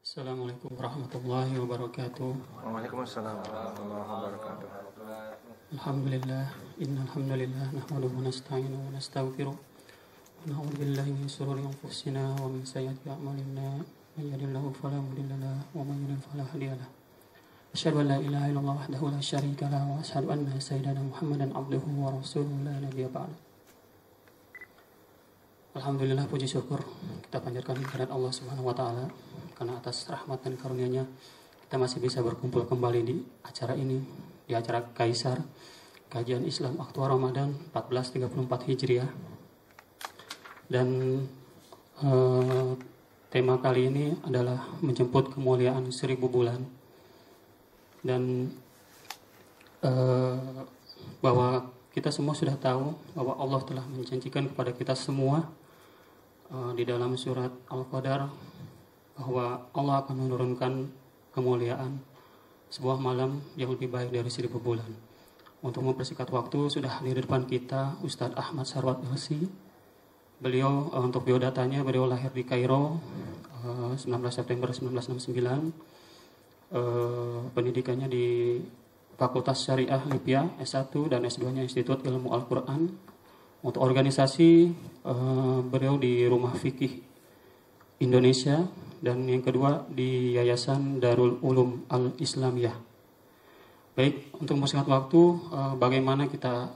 Assalamualaikum warahmatullahi wabarakatuh. Waalaikumsalam warahmatullahi wabarakatuh. Alhamdulillah, innal hamdalillah nahmaduhu wa nasta'inuhu wa nastaghfiruh wa na'udzu billahi min shururi anfusina wa min sayyiati a'malina. Man yahdihillahu fala mudilla lahu wa man yudlil fala hadiya lahu. Asyhadu an la ilaha illallah wahdahu la syarika lahu wa asyhadu anna sayyidana Muhammadan abduhu wa rasuluhu la nabiyya ba'da. Alhamdulillah, puji syukur kita panjatkan kehadirat Allah Subhanahu wa taala karena atas rahmat dan karunia-Nya kita masih bisa berkumpul kembali di acara ini, di acara Kaisar Kajian Islam Aktual Ramadan 1434 Hijriah. Dan tema kali ini adalah menjemput kemuliaan 1000 bulan. Dan bahwa kita semua sudah tahu bahwa Allah telah menjanjikan kepada kita semua di dalam surat Al-Qadar bahwa Allah akan menurunkan kemuliaan sebuah malam yang lebih baik dari 1000 bulan. Untuk mempersingkat waktu, sudah hadir di depan kita Ustadz Ahmad Sarwat Elsi. Beliau, untuk biodatanya, beliau lahir di Kairo 19 September 1969. Pendidikannya di Fakultas Syariah Libya S1 dan S2-nya Institut Ilmu Al-Quran. Untuk organisasi, beliau di Rumah Fikih Indonesia, dan yang kedua di Yayasan Darul Ulum Al-Islamiyah. Baik, untuk mempersingkat waktu, bagaimana kita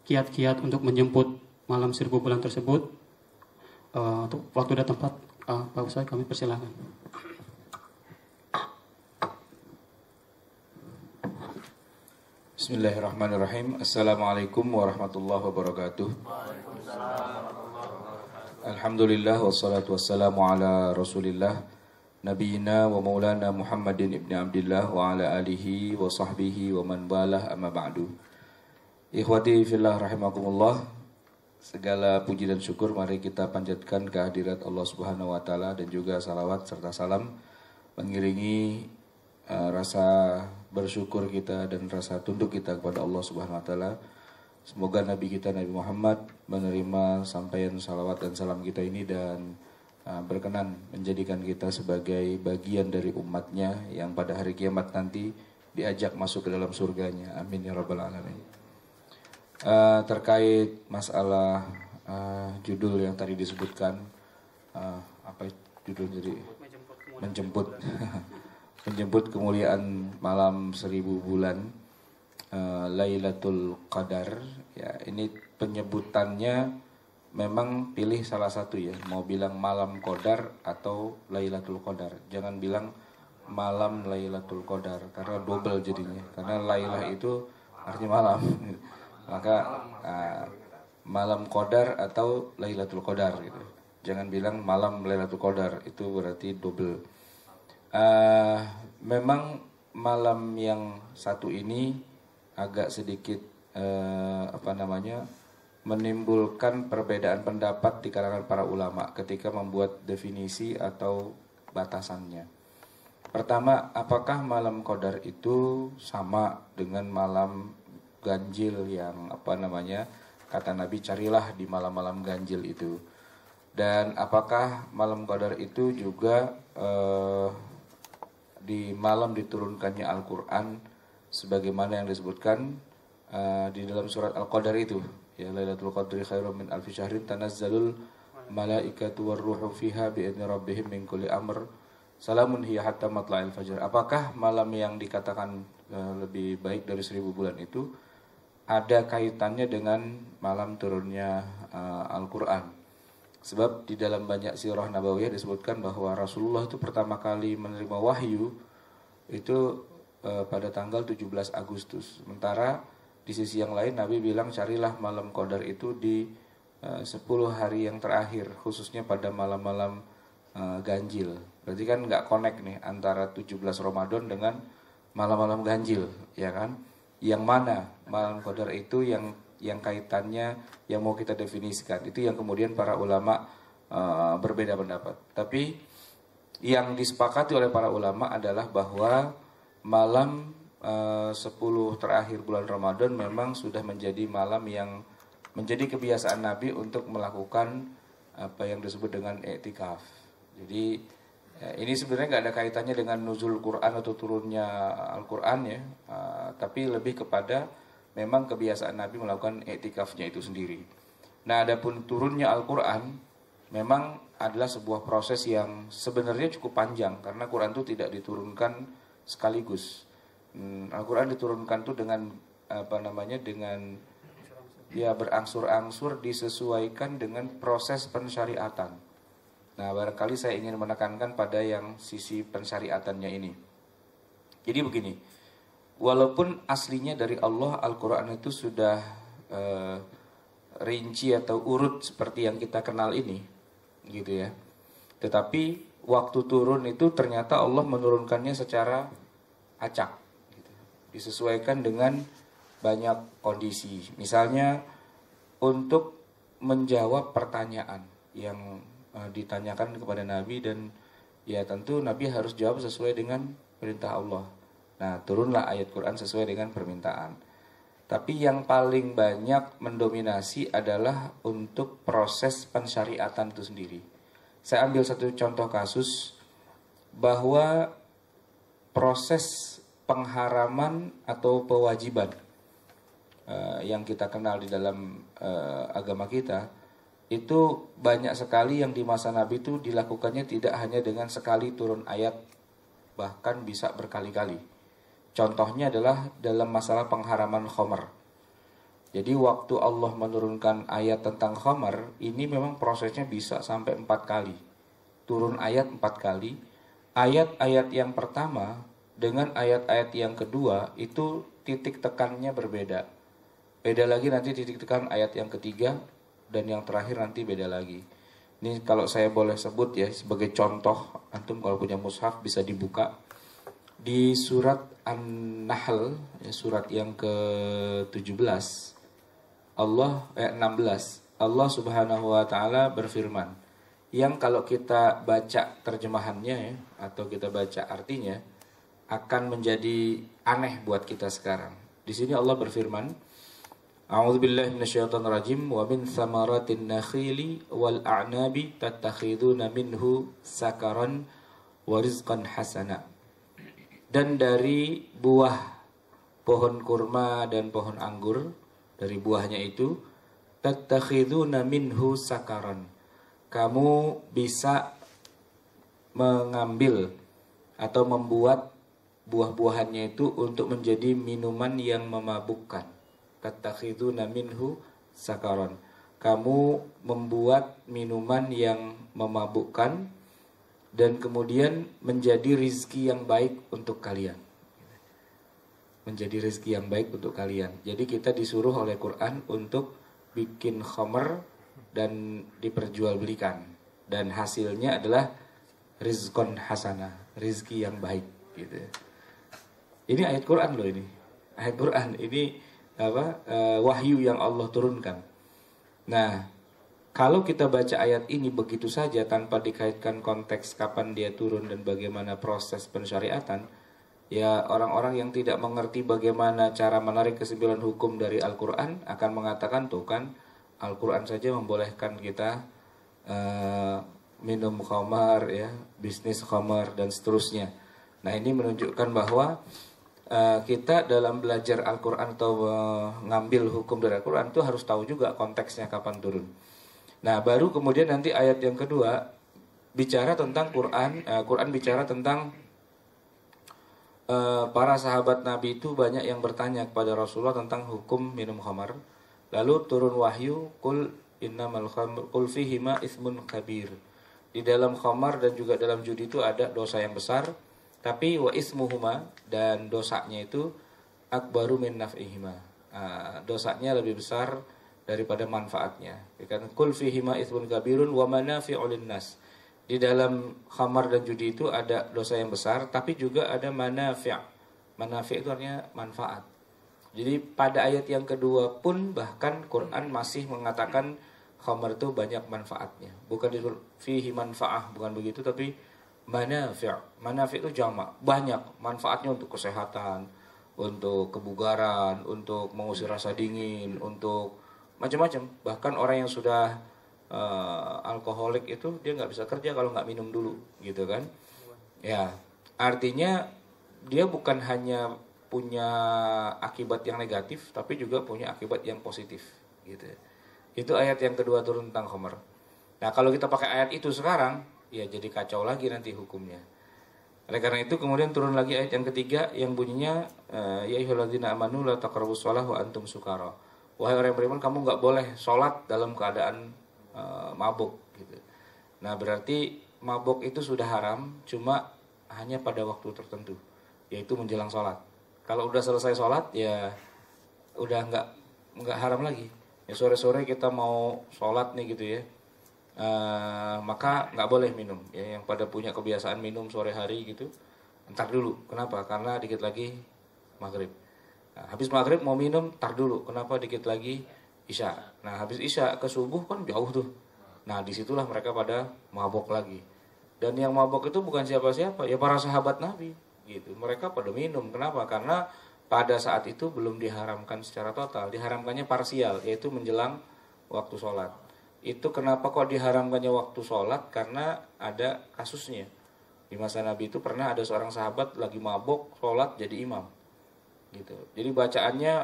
kiat-kiat untuk menjemput malam 1000 bulan tersebut. Untuk waktu dan tempat, Pak Ustaz, kami persilakan. Bismillahirrahmanirrahim. Assalamualaikum warahmatullahi wabarakatuh. Alhamdulillah wassalatu wassalamu ala Rasulillah nabiyina wa maulana Muhammadin ibni Abdillah wa ala alihi wa sahbihi wa man walah, amma ba'du. Ikhwati fillah rahimakumullah. Segala puji dan syukur mari kita panjatkan kehadirat Allah Subhanahu wa taala dan juga salawat serta salam mengiringi rasa bersyukur kita dan rasa tunduk kita kepada Allah Subhanahu wa taala. Semoga Nabi kita Nabi Muhammad menerima sampaian salawat dan salam kita ini dan berkenan menjadikan kita sebagai bagian dari umatnya yang pada hari kiamat nanti diajak masuk ke dalam surganya. Amin ya rabbal alamin. Terkait masalah judul yang tadi disebutkan, apa judul jadi menjemput kemuliaan malam 1000 bulan, Lailatul Qadar. Ya, ini penyebutannya memang pilih salah satu ya, mau bilang malam Qadar atau Lailatul Qadar. Jangan bilang malam Lailatul Qadar karena double jadinya. Karena Lailah itu artinya malam. Maka malam Qadar atau Lailatul Qadar gitu. Jangan bilang malam Lailatul Qadar, itu berarti double. Memang malam yang satu ini agak sedikit menimbulkan perbedaan pendapat di kalangan para ulama ketika membuat definisi atau batasannya. Pertama, apakah malam Qadar itu sama dengan malam ganjil yang kata Nabi, carilah di malam-malam ganjil itu. Dan apakah malam Qadar itu juga di malam diturunkannya Al-Quran sebagaimana yang disebutkan di dalam surat Al-Qadar itu, ya, Lailatul Qadri khairum min alfi syahrin tanazzalul malaikatu warruhu fiha bi'idzni rabbihim min kulli amr salamun hiya hatta matla'il fajr. Apakah malam yang dikatakan lebih baik dari 1000 bulan itu ada kaitannya dengan malam turunnya Al-Quran? Sebab di dalam banyak sirah nabawiyah disebutkan bahwa Rasulullah itu pertama kali menerima wahyu itu pada tanggal 17 Agustus. Sementara di sisi yang lain Nabi bilang carilah malam Qadar itu di 10 hari yang terakhir, khususnya pada malam-malam ganjil. Berarti kan nggak connect nih antara 17 Ramadan dengan malam-malam ganjil, ya kan? Yang mana malam Qadar itu yang kaitannya, yang mau kita definisikan, itu yang kemudian para ulama berbeda pendapat. Tapi yang disepakati oleh para ulama adalah bahwa malam 10 terakhir bulan Ramadan memang sudah menjadi malam yang menjadi kebiasaan Nabi untuk melakukan apa yang disebut dengan i'tikaf. Jadi ini sebenarnya nggak ada kaitannya dengan nuzul Quran atau turunnya Al-Quran ya, tapi lebih kepada memang kebiasaan Nabi melakukan iktikafnya itu sendiri. Nah, adapun turunnya Al-Quran memang adalah sebuah proses yang sebenarnya cukup panjang karena Quran itu tidak diturunkan sekaligus. Al-Quran diturunkan tuh dengan dengan ya berangsur-angsur disesuaikan dengan proses pensyariatan. Nah, barangkali saya ingin menekankan pada yang sisi pensyariatannya ini. Jadi begini, walaupun aslinya dari Allah Al-Quran itu sudah rinci atau urut seperti yang kita kenal ini, gitu ya. Tetapi waktu turun itu ternyata Allah menurunkannya secara acak, gitu. Disesuaikan dengan banyak kondisi. Misalnya untuk menjawab pertanyaan yang ditanyakan kepada Nabi, dan ya tentu Nabi harus jawab sesuai dengan perintah Allah. Nah, turunlah ayat Quran sesuai dengan permintaan. Tapi yang paling banyak mendominasi adalah untuk proses pensyariatan itu sendiri. Saya ambil satu contoh kasus bahwa proses pengharaman atau pewajiban yang kita kenal di dalam agama kita itu banyak sekali yang di masa Nabi itu dilakukannya tidak hanya dengan sekali turun ayat, bahkan bisa berkali-kali. Contohnya adalah dalam masalah pengharaman khamar. Jadi waktu Allah menurunkan ayat tentang khamar, ini memang prosesnya bisa sampai 4 kali. Turun ayat 4 kali. Ayat-ayat yang pertama dengan ayat-ayat yang kedua itu titik tekannya berbeda. Beda lagi nanti titik tekan ayat yang ketiga, dan yang terakhir nanti beda lagi. Ini kalau saya boleh sebut ya sebagai contoh, antum kalau punya mushaf bisa dibuka di surat An-Nahl ya, surat yang ke-17 16 Allah Subhanahu wa taala berfirman, yang kalau kita baca terjemahannya ya, atau kita baca artinya akan menjadi aneh buat kita sekarang. Di sini Allah berfirman, A'udzubillahi minasyaitonirrajim, wa min thamaratin nakhili wal a'nabi tattakhiduna minhu sakaran wa rizqan hasana. Dan dari buah pohon kurma dan pohon anggur, dari buahnya itu tattakhiduna minhu sakaran, kamu bisa mengambil atau membuat buah-buahannya itu untuk menjadi minuman yang memabukkan. Tattakhiduna minhu sakaron, kamu membuat minuman yang memabukkan dan kemudian menjadi rizki yang baik untuk kalian. Menjadi rizki yang baik untuk kalian. Jadi kita disuruh oleh Quran untuk bikin khamar dan diperjualbelikan, dan hasilnya adalah rizqon hasanah, rizki yang baik, gitu. Ini ayat Quran loh, ini ayat Quran, ini wahyu yang Allah turunkan. Nah, kalau kita baca ayat ini begitu saja tanpa dikaitkan konteks kapan dia turun dan bagaimana proses pensyariatan, ya orang-orang yang tidak mengerti bagaimana cara menarik kesimpulan hukum dari Al-Quran akan mengatakan, tuh kan Al-Quran saja membolehkan kita minum khamar ya, bisnis khamar dan seterusnya. Nah, ini menunjukkan bahwa kita dalam belajar Al-Quran atau mengambil hukum dari Al-Quran itu harus tahu juga konteksnya kapan turun. Nah, baru kemudian nanti ayat yang kedua bicara tentang Quran. Quran bicara tentang para sahabat Nabi itu banyak yang bertanya kepada Rasulullah tentang hukum minum khamar. Lalu turun wahyu, qul innamal khamr qul fihima itsmun kabir. Di dalam khamar dan juga dalam judi itu ada dosa yang besar, tapi wa ismuhuma, dan dosanya itu akbaru min naf'ihima, dosanya lebih besar daripada manfaatnya. Kan kul fihima itsmun kabirun wa manafi'u linnas. Di dalam khamar dan judi itu ada dosa yang besar, tapi juga ada manafi'. Manafi' itu artinya manfaat. Jadi pada ayat yang kedua pun bahkan Quran masih mengatakan khamar itu banyak manfaatnya. Bukan disebut fihi manfa'ah, bukan begitu, tapi manafi' itu jamak, banyak manfaatnya untuk kesehatan, untuk kebugaran, untuk mengusir rasa dingin, untuk macam-macam. Bahkan orang yang sudah alkoholik itu dia nggak bisa kerja kalau nggak minum dulu, gitu kan? Ya, artinya dia bukan hanya punya akibat yang negatif, tapi juga punya akibat yang positif, gitu. Itu ayat yang kedua turun tentang khamar. Nah, kalau kita pakai ayat itu sekarang, ya jadi kacau lagi nanti hukumnya. Oleh karena itu kemudian turun lagi ayat yang ketiga yang bunyinya ya ayyuhalladzina amanu la taqrabus shalah wa antum sukara. Wahai orang yang beriman, kamu nggak boleh sholat dalam keadaan mabuk, gitu. Nah, berarti mabuk itu sudah haram, cuma hanya pada waktu tertentu, yaitu menjelang sholat. Kalau udah selesai sholat, ya udah nggak haram lagi. Ya sore-sore kita mau sholat nih gitu ya, maka nggak boleh minum. Ya, yang pada punya kebiasaan minum sore hari gitu, entar dulu. Kenapa? Karena dikit lagi maghrib. Nah, habis maghrib mau minum, entar dulu. Kenapa? Dikit lagi isya. Nah, habis isya ke subuh kan jauh tuh. Nah, disitulah mereka pada mabok lagi. Dan yang mabok itu bukan siapa-siapa, ya para sahabat Nabi, gitu. Mereka pada minum. Kenapa? Karena pada saat itu belum diharamkan secara total, diharamkannya parsial, yaitu menjelang waktu sholat. Itu kenapa kok diharamkannya waktu sholat? Karena ada kasusnya. Di masa Nabi itu pernah ada seorang sahabat lagi mabok sholat jadi imam, gitu. Jadi bacaannya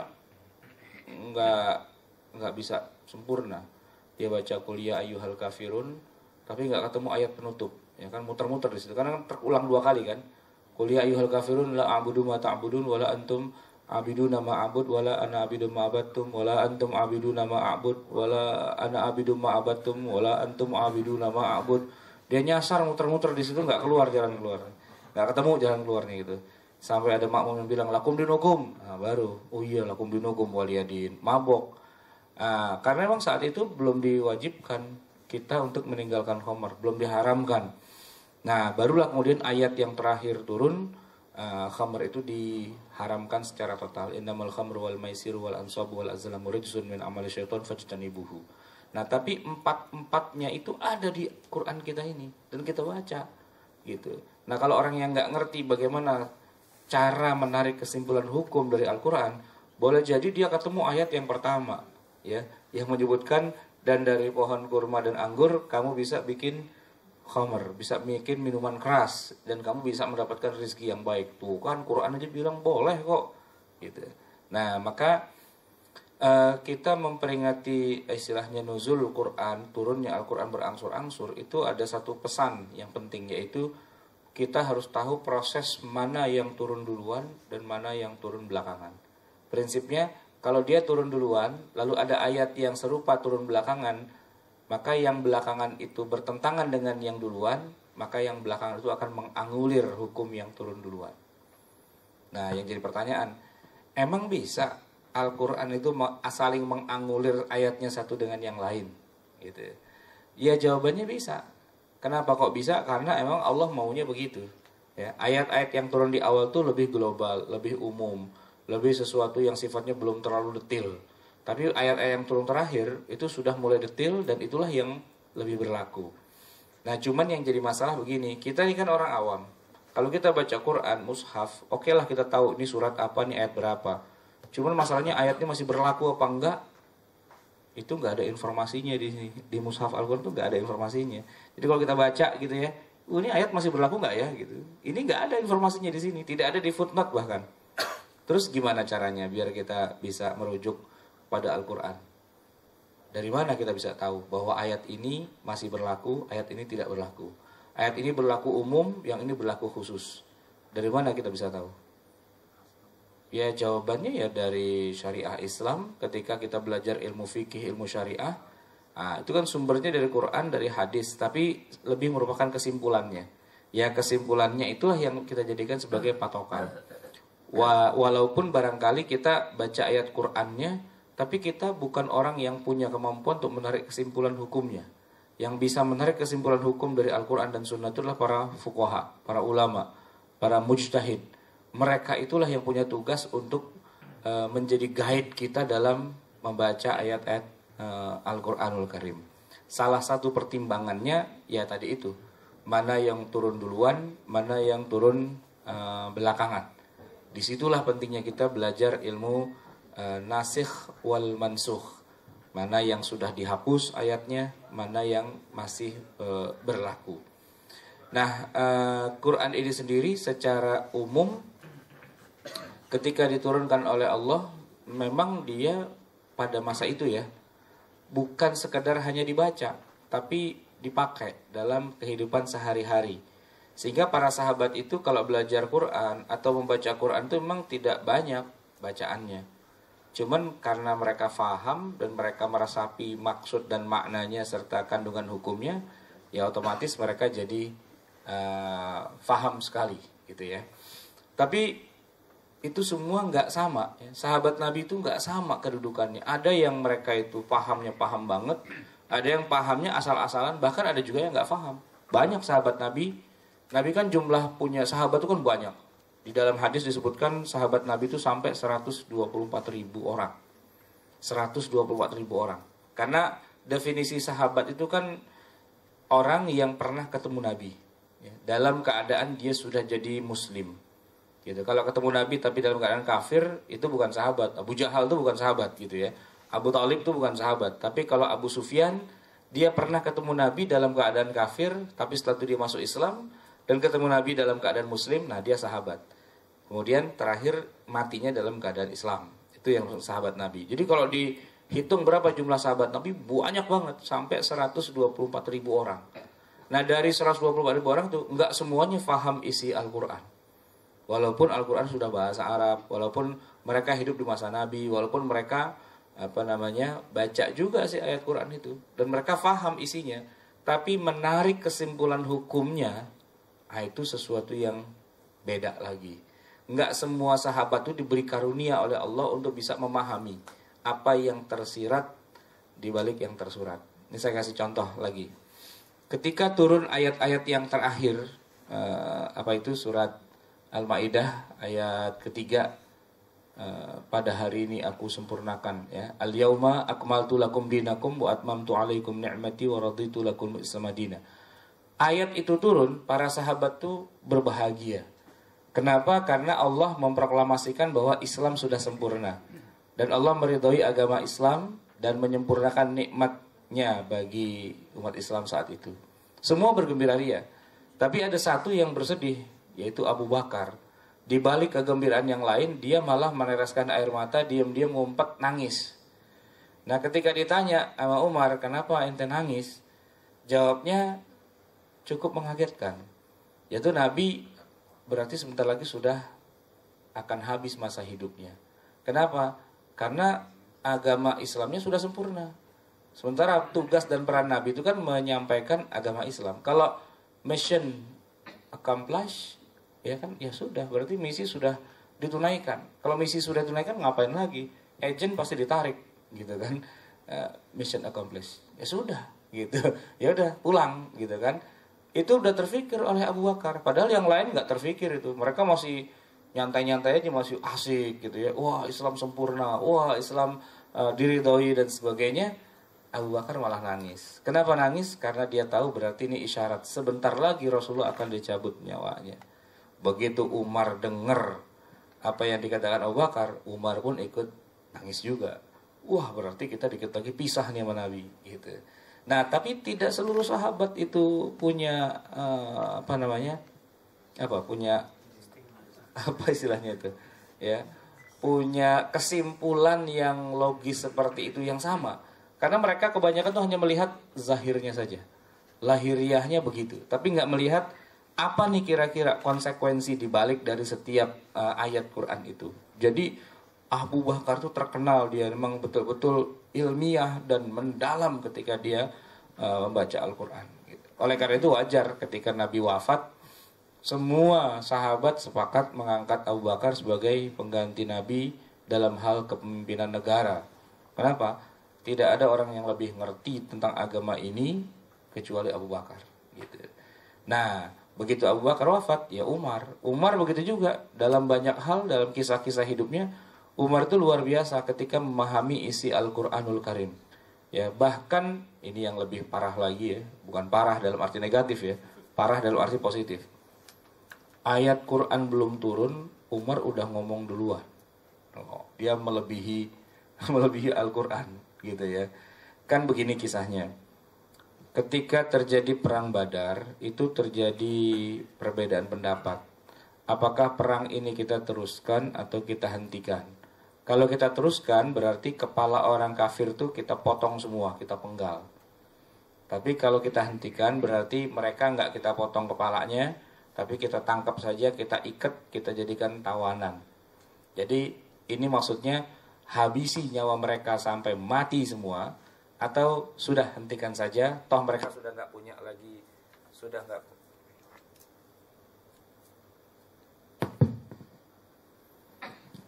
nggak bisa sempurna. Dia baca qul ya ayyuhal kafirun, tapi nggak ketemu ayat penutup. Ya kan, muter-muter di situ karena terulang 2 kali kan. Qul ya ayyuhal kafirun la a'budu ma ta'budun wala antum abiduna ma a'bud wala ana abidu ma abattum wala antum abiduna ma a'bud wala ana abidu ma abattum wala antum abiduna ma a'bud. Dia nyasar muter-muter di situ, nggak keluar jalan keluar. Nggak ketemu jalan keluarnya gitu. Sampai ada makmum yang bilang lakum dinukum. Nah, baru oh iya lakum dinukum waliyadin. Mabok. Nah, karena memang saat itu belum diwajibkan kita untuk meninggalkan khamar, belum diharamkan. Nah, barulah kemudian ayat yang terakhir turun, khamr itu diharamkan secara total. Innamal khamru wal maisiru wal ansabu wal azlamu rijsun min amali syaiton fajtanibuhu. Nah, tapi empat-empatnya itu ada di Quran kita ini dan kita baca, gitu. Nah, kalau orang yang nggak ngerti bagaimana cara menarik kesimpulan hukum dari Al-Quran, boleh jadi dia ketemu ayat yang pertama, ya, yang menyebutkan dan dari pohon kurma dan anggur kamu bisa bikin khamr, bisa bikin minuman keras dan kamu bisa mendapatkan rezeki yang baik. Tuh kan Quran aja bilang boleh kok, gitu. Nah, maka kita memperingati istilahnya nuzul Quran, turunnya Al-Quran berangsur-angsur, itu ada satu pesan yang penting, yaitu kita harus tahu proses mana yang turun duluan dan mana yang turun belakangan. Prinsipnya kalau dia turun duluan lalu ada ayat yang serupa turun belakangan, maka yang belakangan itu bertentangan dengan yang duluan, maka yang belakangan itu akan menganulir hukum yang turun duluan. Nah, yang jadi pertanyaan, emang bisa Al-Quran itu saling menganulir ayatnya satu dengan yang lain, gitu? Ya, jawabannya bisa. Kenapa kok bisa? Karena emang Allah maunya begitu. Ya, ayat-ayat yang turun di awal tuh lebih global, lebih umum, lebih sesuatu yang sifatnya belum terlalu detail. Tapi ayat-ayat yang turun terakhir itu sudah mulai detail dan itulah yang lebih berlaku. Nah, cuman yang jadi masalah begini, kita ini kan orang awam. Kalau kita baca Quran, mushaf, oke lah kita tahu ini surat apa, ini ayat berapa. Cuman masalahnya ayatnya masih berlaku apa enggak, itu nggak ada informasinya di sini. Di mushaf Al-Quran itu nggak ada informasinya. Jadi kalau kita baca gitu ya, ini ayat masih berlaku nggak ya gitu. Ini nggak ada informasinya di sini, tidak ada di footnote bahkan. Terus gimana caranya biar kita bisa merujuk pada Al-Quran? Dari mana kita bisa tahu bahwa ayat ini masih berlaku, ayat ini tidak berlaku? Ayat ini berlaku umum, yang ini berlaku khusus. Dari mana kita bisa tahu? Ya, jawabannya ya dari syariah Islam. Ketika kita belajar ilmu fikih, ilmu syariah, nah, itu kan sumbernya dari Quran, dari hadis, tapi lebih merupakan kesimpulannya. Ya, kesimpulannya itulah yang kita jadikan sebagai patokan. Walaupun barangkali kita baca ayat Qurannya, tapi kita bukan orang yang punya kemampuan untuk menarik kesimpulan hukumnya. Yang bisa menarik kesimpulan hukum dari Al-Quran dan Sunnah itu adalah para fuqaha, para ulama, para mujtahid. Mereka itulah yang punya tugas untuk menjadi guide kita dalam membaca ayat-ayat Al-Quranul Karim. Salah satu pertimbangannya ya tadi itu, mana yang turun duluan, mana yang turun belakangan. Disitulah pentingnya kita belajar ilmu nasikh wal mansukh. Mana yang sudah dihapus ayatnya, mana yang masih berlaku. Nah, Quran ini sendiri secara umum ketika diturunkan oleh Allah, memang dia pada masa itu ya, bukan sekedar hanya dibaca, tapi dipakai dalam kehidupan sehari-hari. Sehingga para sahabat itu kalau belajar Quran atau membaca Quran itu memang tidak banyak bacaannya. Cuman karena mereka faham dan mereka meresapi maksud dan maknanya serta kandungan hukumnya, ya otomatis mereka jadi faham sekali gitu ya. Tapi itu semua nggak sama ya. Sahabat Nabi itu nggak sama kedudukannya. Ada yang mereka itu pahamnya paham banget, ada yang pahamnya asal-asalan, bahkan ada juga yang nggak paham. Banyak sahabat Nabi kan jumlah punya sahabat itu kan banyak. Di dalam hadis disebutkan sahabat Nabi itu sampai 124.000 orang. 124.000 orang. Karena definisi sahabat itu kan orang yang pernah ketemu Nabi ya, dalam keadaan dia sudah jadi muslim. Gitu. Kalau ketemu Nabi tapi dalam keadaan kafir, itu bukan sahabat. Abu Jahal itu bukan sahabat gitu ya. Abu Thalib itu bukan sahabat. Tapi kalau Abu Sufyan, dia pernah ketemu Nabi dalam keadaan kafir, tapi setelah itu dia masuk Islam, dan ketemu Nabi dalam keadaan muslim, nah dia sahabat. Kemudian terakhir matinya dalam keadaan Islam. Itu yang sahabat Nabi. Jadi kalau dihitung berapa jumlah sahabat Nabi, banyak banget. Sampai 124.000 orang. Nah dari 124.000 orang itu nggak semuanya faham isi Al-Quran. Walaupun Al-Quran sudah bahasa Arab, walaupun mereka hidup di masa Nabi, walaupun mereka baca juga sih ayat Quran itu, dan mereka faham isinya, tapi menarik kesimpulan hukumnya, itu sesuatu yang beda lagi. Enggak semua sahabat itu diberi karunia oleh Allah untuk bisa memahami apa yang tersirat di balik yang tersurat. Ini saya kasih contoh lagi. Ketika turun ayat-ayat yang terakhir, surat Al-Maidah ayat ketiga, pada hari ini aku sempurnakan ya. Al-yauma akmaltu lakum dinakum wa atmamtu alaikum ni'mati wa raditu lakum Islam madina. Ayat itu turun, para sahabat tuh berbahagia. Kenapa? Karena Allah memproklamasikan bahwa Islam sudah sempurna. Dan Allah meridhoi agama Islam dan menyempurnakan nikmatnya bagi umat Islam saat itu. Semua bergembira ria. Tapi ada satu yang bersedih, yaitu Abu Bakar. Di balik kegembiraan yang lain, dia malah menereskan air mata, diam-diam ngumpet, nangis. Nah ketika ditanya sama Umar, kenapa ente nangis? Jawabnya cukup mengagetkan. Yaitu Nabi berarti sebentar lagi sudah akan habis masa hidupnya. Kenapa? Karena agama Islamnya sudah sempurna. Sementara tugas dan peran Nabi itu kan menyampaikan agama Islam. Kalau mission accomplished, ya kan, ya sudah, berarti misi sudah ditunaikan. Kalau misi sudah ditunaikan, ngapain lagi? Agent pasti ditarik, gitu kan? Mission accomplished, ya sudah, gitu. Ya udah, pulang, gitu kan? Itu udah terfikir oleh Abu Bakar. Padahal yang lain nggak terfikir itu. Mereka masih nyantai-nyantai aja, masih asik, gitu ya. Wah, Islam sempurna. Wah, Islam diridhoi dan sebagainya. Abu Bakar malah nangis. Kenapa nangis? Karena dia tahu berarti ini isyarat sebentar lagi Rasulullah akan dicabut nyawanya. Begitu Umar dengar apa yang dikatakan Abu Bakar, Umar pun ikut nangis juga. Wah, berarti kita dikit lagi pisah nih sama Nabi, gitu. Nah, tapi tidak seluruh sahabat itu punya apa istilahnya itu, ya, punya kesimpulan yang logis seperti itu yang sama. Karena mereka kebanyakan tuh hanya melihat zahirnya saja, lahiriahnya begitu, tapi nggak melihat apa nih kira-kira konsekuensi dibalik dari setiap ayat Quran itu. Jadi Abu Bakar tuh terkenal, dia memang betul-betul ilmiah dan mendalam ketika dia membaca Al-Quran. Gitu. Oleh karena itu wajar ketika Nabi wafat, semua sahabat sepakat mengangkat Abu Bakar sebagai pengganti Nabi dalam hal kepemimpinan negara. Kenapa? Tidak ada orang yang lebih ngerti tentang agama ini kecuali Abu Bakar. Gitu. Nah, begitu Abu Bakar wafat, ya Umar begitu juga. Dalam banyak hal, dalam kisah-kisah hidupnya, Umar itu luar biasa ketika memahami isi Al-Quranul Karim. Ya, bahkan ini yang lebih parah lagi ya, bukan parah dalam arti negatif ya, parah dalam arti positif. Ayat Quran belum turun, Umar udah ngomong duluan. Dia melebihi Al-Quran gitu ya. Kan begini kisahnya. ketika terjadi perang Badar, itu terjadi perbedaan pendapat. Apakah perang ini kita teruskan atau kita hentikan? Kalau kita teruskan, berarti kepala orang kafir tuh kita potong semua, kita penggal. Tapi kalau kita hentikan, berarti mereka nggak kita potong kepalanya, tapi kita tangkap saja, kita ikat, kita jadikan tawanan. Jadi ini maksudnya habisi nyawa mereka sampai mati semua, atau sudah hentikan saja, toh mereka sudah nggak punya lagi, sudah nggak,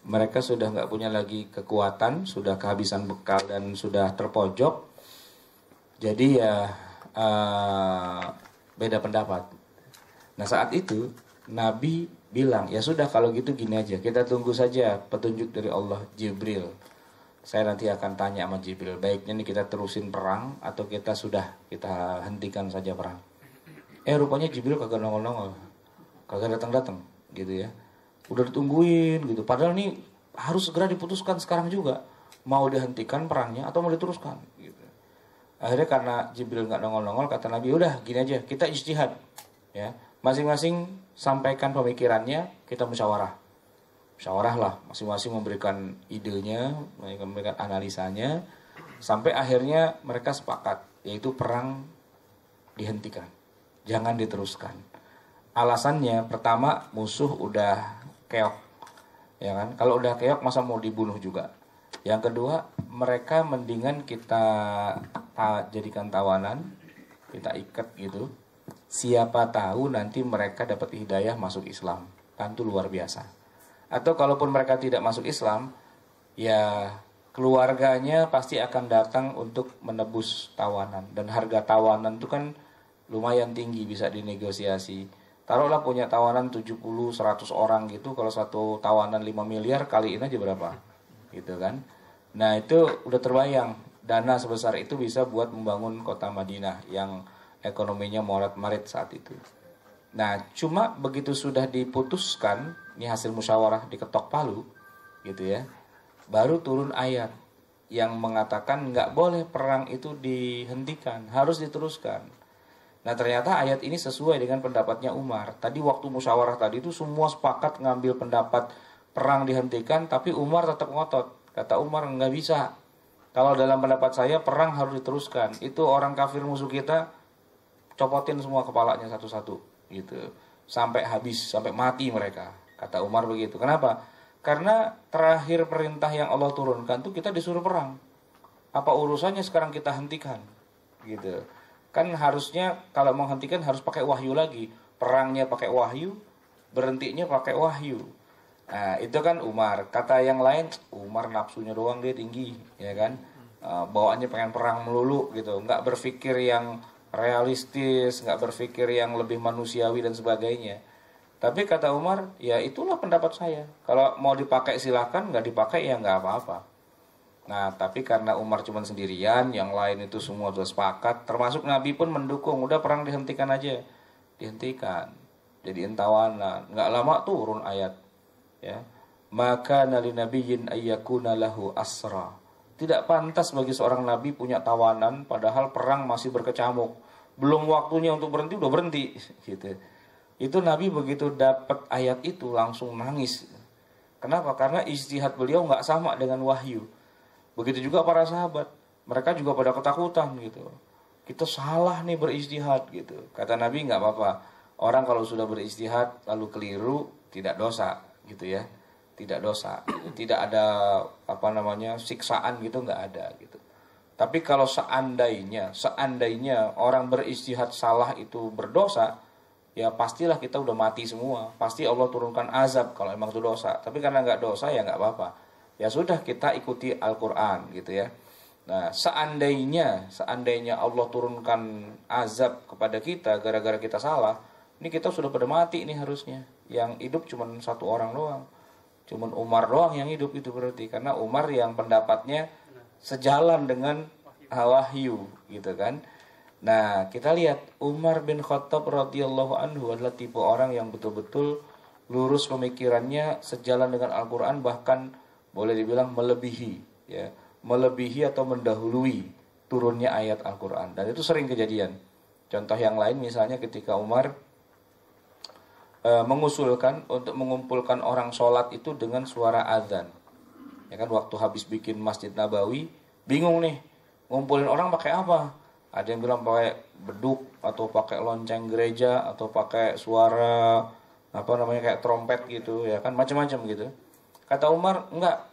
mereka sudah nggak punya lagi kekuatan, sudah kehabisan bekal dan sudah terpojok. Jadi ya beda pendapat. Nah saat itu Nabi bilang, ya sudah kalau gitu gini aja, kita tunggu saja petunjuk dari Allah Jibril. Saya nanti akan tanya sama Jibril, baiknya nih kita terusin perang atau kita hentikan saja perang. Rupanya Jibril kagak nongol-nongol, kagak datang-datang gitu ya. Udah ditungguin gitu, padahal nih harus segera diputuskan sekarang juga, mau dihentikan perangnya atau mau diteruskan gitu. Akhirnya karena Jibril nggak nongol-nongol, kata Nabi, udah gini aja, kita ijtihad ya, masing-masing sampaikan pemikirannya, kita musyawarah lah, masing-masing memberikan idenya, memberikan analisanya, sampai akhirnya mereka sepakat, yaitu perang dihentikan, jangan diteruskan. Alasannya pertama, musuh udah keok, ya kan? Kalau udah keok masa mau dibunuh juga. Yang kedua, mereka mendingan kita jadikan tawanan, kita ikat gitu. Siapa tahu nanti mereka dapat hidayah masuk Islam, kan itu luar biasa. Atau kalaupun mereka tidak masuk Islam, ya keluarganya pasti akan datang untuk menebus tawanan. Dan harga tawanan itu kan lumayan tinggi, bisa dinegosiasi. Taruhlah punya tawanan 70-100 orang gitu, kalau satu tawanan 5 miliar kaliin aja berapa gitu kan. Nah itu udah terbayang, dana sebesar itu bisa buat membangun kota Madinah yang ekonominya morat-marit saat itu. Nah cuma begitu sudah diputuskan, ini hasil musyawarah diketok palu gitu ya, baru turun ayat yang mengatakan nggak boleh perang itu dihentikan, harus diteruskan. Nah ternyata ayat ini sesuai dengan pendapatnya Umar. Tadi waktu musyawarah tadi itu semua sepakat ngambil pendapat perang dihentikan, tapi Umar tetap ngotot. Kata Umar, nggak bisa. Kalau dalam pendapat saya perang harus diteruskan. Itu orang kafir musuh kita, copotin semua kepalanya satu-satu gitu, sampai habis, sampai mati mereka. Kata Umar begitu. Kenapa? Karena terakhir perintah yang Allah turunkan tuh kita disuruh perang. Apa urusannya sekarang kita hentikan gitu. Kan harusnya kalau menghentikan harus pakai wahyu lagi. Perangnya pakai wahyu, berhentinya pakai wahyu. Nah itu kan Umar. Kata yang lain, Umar nafsunya doang, dia tinggi, ya kan, bawaannya pengen perang melulu gitu, nggak berpikir yang realistis, nggak berpikir yang lebih manusiawi dan sebagainya. Tapi kata Umar, ya itulah pendapat saya, kalau mau dipakai silakan, nggak dipakai ya nggak apa-apa. Nah tapi karena Umar cuma sendirian, yang lain itu semua sudah sepakat, termasuk Nabi pun mendukung, udah perang dihentikan aja, dihentikan, jadiin tawanan. Nggak lama turun ayat, ya, maka nali nabiyyin ayyakuna lahu asra. Tidak pantas bagi seorang nabi punya tawanan padahal perang masih berkecamuk, belum waktunya untuk berhenti udah berhenti gitu. Itu Nabi begitu dapat ayat itu langsung nangis. Kenapa? Karena ijtihad beliau nggak sama dengan wahyu. Begitu juga para sahabat, mereka juga pada ketakutan gitu. Kita salah nih berijtihad gitu. Kata Nabi, nggak apa-apa. Orang kalau sudah berijtihad lalu keliru tidak dosa gitu ya. Tidak dosa, tidak ada siksaan gitu, nggak ada gitu. Tapi kalau seandainya orang berijtihad salah itu berdosa, ya pastilah kita udah mati semua. Pasti Allah turunkan azab kalau emang itu dosa. Tapi karena nggak dosa ya nggak apa-apa. Ya sudah, kita ikuti Al-Quran gitu ya. Nah seandainya Allah turunkan azab kepada kita gara-gara kita salah, ini kita sudah pada mati nih harusnya. Yang hidup cuma satu orang doang. Cuman Umar doang yang hidup itu berarti. Karena Umar yang pendapatnya sejalan dengan wahyu gitu kan. Nah kita lihat Umar bin Khattab radhiyallahu anhu adalah tipe orang yang betul-betul lurus pemikirannya, sejalan dengan Al-Quran, bahkan boleh dibilang melebihi ya, melebihi atau mendahului turunnya ayat Al-Quran. Dan itu sering kejadian. Contoh yang lain misalnya ketika Umar mengusulkan untuk mengumpulkan orang sholat itu dengan suara azan. Ya kan, waktu habis bikin Masjid Nabawi, bingung nih, ngumpulin orang pakai apa? Ada yang bilang pakai beduk, atau pakai lonceng gereja, atau pakai suara apa namanya kayak trompet gitu, ya kan, macam-macam gitu. Kata Umar, enggak,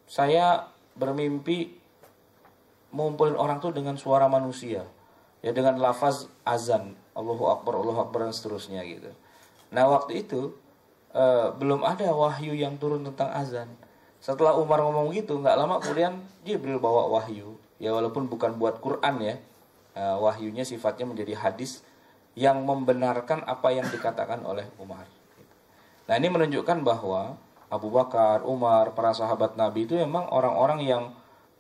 saya bermimpi mengumpulin orang tuh dengan suara manusia, ya, dengan lafaz azan, Allahu Akbar dan seterusnya gitu. Nah waktu itu belum ada wahyu yang turun tentang azan. Setelah Umar ngomong gitu, nggak lama kemudian Jibril bawa wahyu. Ya walaupun bukan buat Quran ya, wahyunya sifatnya menjadi hadis yang membenarkan apa yang dikatakan oleh Umar. Nah ini menunjukkan bahwa Abu Bakar, Umar, para sahabat Nabi itu memang orang-orang yang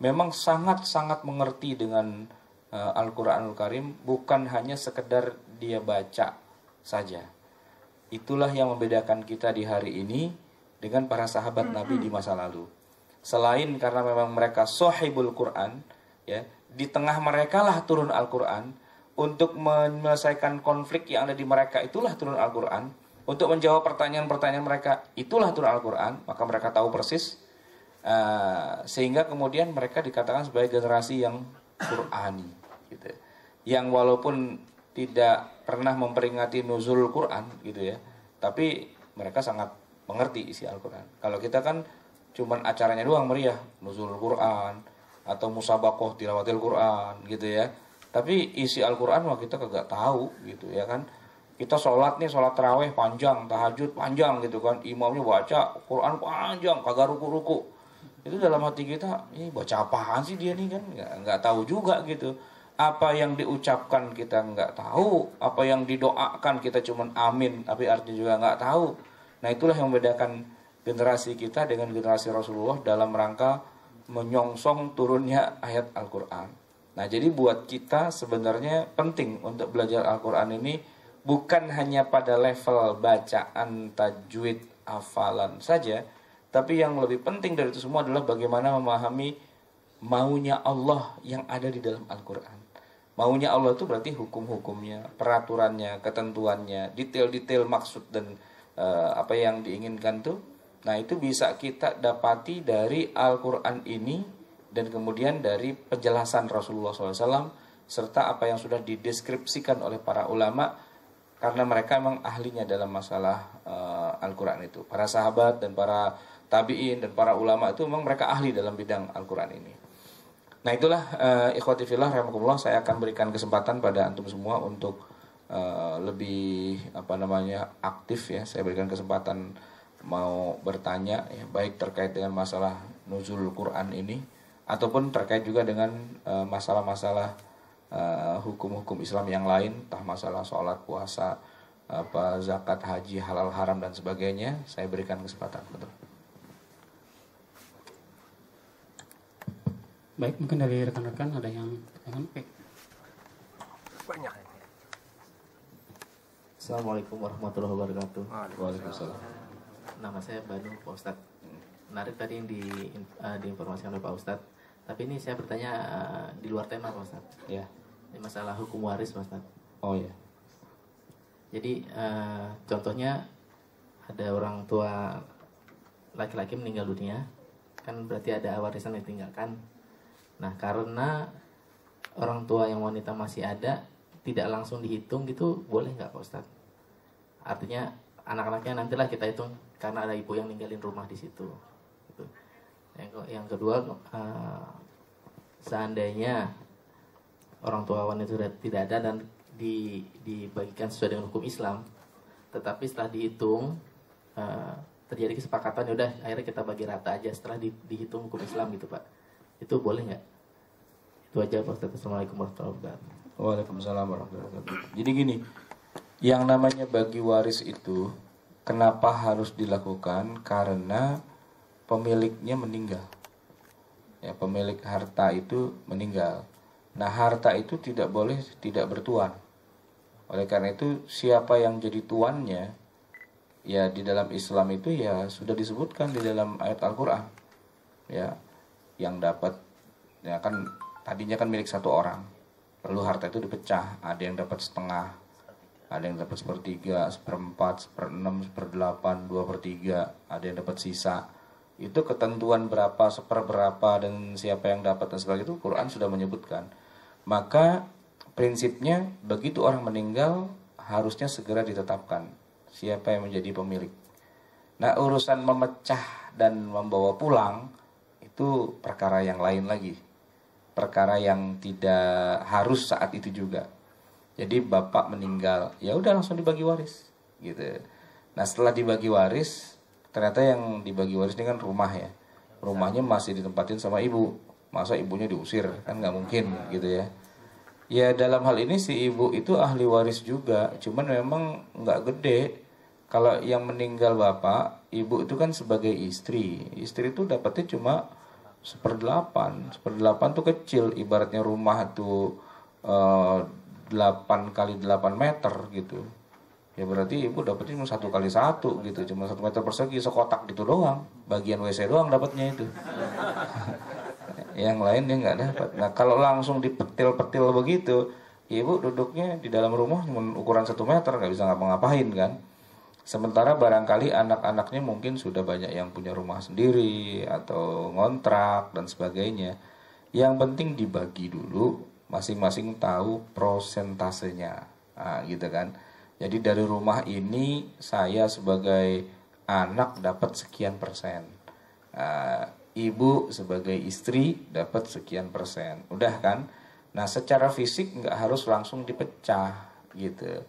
memang sangat-sangat mengerti dengan Al-Quranul Karim, bukan hanya sekedar dia baca saja. Itulah yang membedakan kita di hari ini dengan para sahabat Nabi di masa lalu. Selain karena memang mereka sahibul Quran, ya, di tengah mereka lah turun Al-Quran. Untuk menyelesaikan konflik yang ada di mereka, itulah turun Al-Quran. Untuk menjawab pertanyaan-pertanyaan mereka, itulah turun Al-Quran. Maka mereka tahu persis, sehingga kemudian mereka dikatakan sebagai generasi yang Qurani gitu. Yang walaupun tidak pernah memperingati nuzul Quran gitu ya, tapi mereka sangat mengerti isi Al-Quran. Kalau kita kan cuman acaranya doang meriah, nuzul Quran atau musabakoh tilawatil Quran gitu ya. Tapi isi Al-Quran mah kita kagak tahu gitu ya kan. Kita sholat nih, sholat tarawih panjang, tahajud panjang gitu kan, imamnya baca Quran panjang, kagak ruku-ruku. Itu dalam hati kita, ini baca apaan sih dia nih kan, nggak tahu juga gitu. Apa yang diucapkan kita nggak tahu, apa yang didoakan kita cuman amin, tapi artinya juga nggak tahu. Nah itulah yang membedakan generasi kita dengan generasi Rasulullah dalam rangka menyongsong turunnya ayat Al-Quran. Nah jadi buat kita sebenarnya penting untuk belajar Al-Quran ini bukan hanya pada level bacaan, tajwid, hafalan saja, tapi yang lebih penting dari itu semua adalah bagaimana memahami maunya Allah yang ada di dalam Al-Quran. Maunya Allah itu berarti hukum-hukumnya, peraturannya, ketentuannya, detail-detail maksud dan apa yang diinginkan tuh. Nah itu bisa kita dapati dari Al-Quran ini dan kemudian dari penjelasan Rasulullah SAW serta apa yang sudah dideskripsikan oleh para ulama, karena mereka memang ahlinya dalam masalah Al-Quran itu. Para sahabat dan para tabi'in dan para ulama itu memang mereka ahli dalam bidang Al-Quran ini. Nah itulah ikhwati fillah rahimakumullah, saya akan berikan kesempatan pada antum semua untuk lebih aktif ya. Saya berikan kesempatan mau bertanya ya, baik terkait dengan masalah nuzul Quran ini ataupun terkait juga dengan masalah-masalah hukum-hukum Islam yang lain, entah masalah sholat, puasa, zakat, haji, halal, haram dan sebagainya. Saya berikan kesempatan. Betul. Baik, mungkin dari rekan-rekan ada yang banyak. Assalamualaikum warahmatullahi wabarakatuh. Waalaikumsalam. Nama saya Banu, Pak Ustadz. Menarik tadi yang diinformasikan oleh Pak Ustadz. Tapi ini saya bertanya di luar tema Pak Ustadz. Ya. Ini masalah hukum waris Pak Ustadz. Oh ya. Jadi contohnya ada orang tua laki-laki meninggal dunia, kan berarti ada warisan yang ditinggalkan. Nah karena orang tua yang wanita masih ada, tidak langsung dihitung gitu, boleh nggak Pak Ustadz? Artinya anak-anaknya nantilah kita hitung karena ada ibu yang ninggalin rumah di situ. Gitu. Yang kedua, seandainya orang tua wanita sudah tidak ada dan dibagikan sesuai dengan hukum Islam, tetapi setelah dihitung terjadi kesepakatan, ya udah akhirnya kita bagi rata aja setelah dihitung hukum Islam gitu Pak. Itu boleh nggak? Itu aja Pak Ustadz. Assalamualaikum warahmatullahi wabarakatuh. Waalaikumsalam warahmatullahi wabarakatuh. Jadi gini, yang namanya bagi waris itu kenapa harus dilakukan? Karena pemiliknya meninggal. Ya, pemilik harta itu meninggal. Nah, harta itu tidak boleh tidak bertuan. Oleh karena itu, siapa yang jadi tuannya, ya di dalam Islam itu ya sudah disebutkan di dalam ayat Al-Quran. Ya, yang dapat, ya kan tadinya kan milik satu orang, lalu harta itu dipecah, ada yang dapat setengah, ada yang dapat sepertiga, seperempat, seperenam, seperdelapan, 2/3, ada yang dapat sisa. Itu ketentuan berapa, seperberapa, dan siapa yang dapat dan sebagainya itu Quran sudah menyebutkan. Maka prinsipnya begitu orang meninggal harusnya segera ditetapkan siapa yang menjadi pemilik. Nah, urusan memecah dan membawa pulang itu perkara yang lain lagi, perkara yang tidak harus saat itu juga. Jadi bapak meninggal, ya udah langsung dibagi waris gitu. Nah, setelah dibagi waris, ternyata yang dibagi waris ini kan rumah ya, rumahnya masih ditempatin sama ibu, masa ibunya diusir, kan nggak mungkin gitu ya. Ya dalam hal ini si ibu itu ahli waris juga, cuman memang nggak gede. Kalau yang meninggal bapak, ibu itu kan sebagai istri, istri itu dapatnya cuma 1/8 tuh kecil, ibaratnya rumah tuh 8 kali 8 meter gitu. Ya berarti ibu dapatnya cuma 1 kali 1 gitu, cuma 1 meter persegi, sekotak gitu doang, bagian WC doang dapatnya itu. Yang lain dia nggak dapat. Nah kalau langsung dipetil-petil begitu, ibu duduknya di dalam rumah cuma ukuran 1 meter, nggak bisa ngapa-ngapain kan. Sementara barangkali anak-anaknya mungkin sudah banyak yang punya rumah sendiri atau ngontrak dan sebagainya. Yang penting dibagi dulu, masing-masing tahu prosentasenya, nah, gitu kan. Jadi dari rumah ini saya sebagai anak dapat sekian persen, ibu sebagai istri dapat sekian persen, udah kan. Nah secara fisik nggak harus langsung dipecah gitu.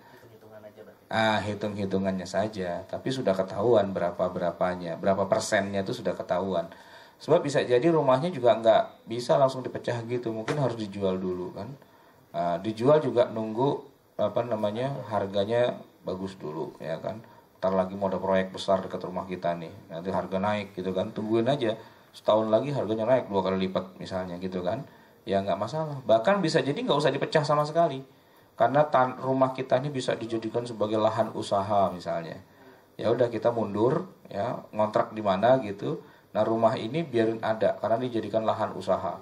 Hitung-hitungannya saja, tapi sudah ketahuan berapanya, berapa persennya itu sudah ketahuan. Sebab bisa jadi rumahnya juga nggak bisa langsung dipecah gitu, mungkin harus dijual dulu kan. Dijual juga nunggu harganya bagus dulu ya kan. Ntar lagi mau ada proyek besar dekat rumah kita nih, nanti harga naik gitu kan, tungguin aja setahun lagi harganya naik 2 kali lipat misalnya gitu kan, ya nggak masalah. Bahkan bisa jadi nggak usah dipecah sama sekali, karena rumah kita ini bisa dijadikan sebagai lahan usaha misalnya. Ya udah kita mundur ya, ngontrak di mana gitu. Nah rumah ini biarin ada karena dijadikan lahan usaha.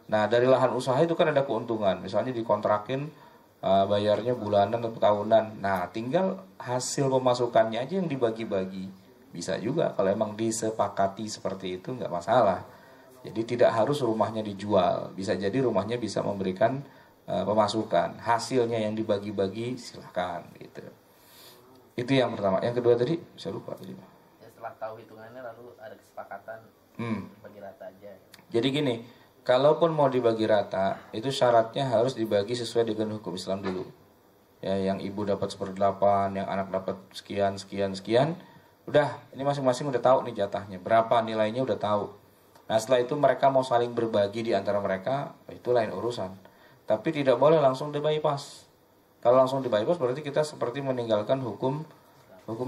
Nah dari lahan usaha itu kan ada keuntungan, misalnya dikontrakin bayarnya bulanan atau tahunan. Nah tinggal hasil pemasukannya aja yang dibagi-bagi. Bisa juga kalau emang disepakati seperti itu nggak masalah. Jadi tidak harus rumahnya dijual, bisa jadi rumahnya bisa memberikan pemasukan, hasilnya yang dibagi-bagi silahkan gitu. Itu yang pertama. Yang kedua tadi saya lupa tadi. Ya, setelah tahu hitungannya lalu ada kesepakatan bagi rata aja. Jadi gini, kalaupun mau dibagi rata, itu syaratnya harus dibagi sesuai dengan hukum Islam dulu. Ya, yang ibu dapat 1/8, yang anak dapat sekian. Udah, ini masing-masing udah tahu nih jatahnya, berapa nilainya udah tahu. Nah, setelah itu mereka mau saling berbagi di antara mereka, itu lain urusan. Tapi tidak boleh langsung di-bypass. Kalau langsung di-bypass berarti kita seperti meninggalkan hukum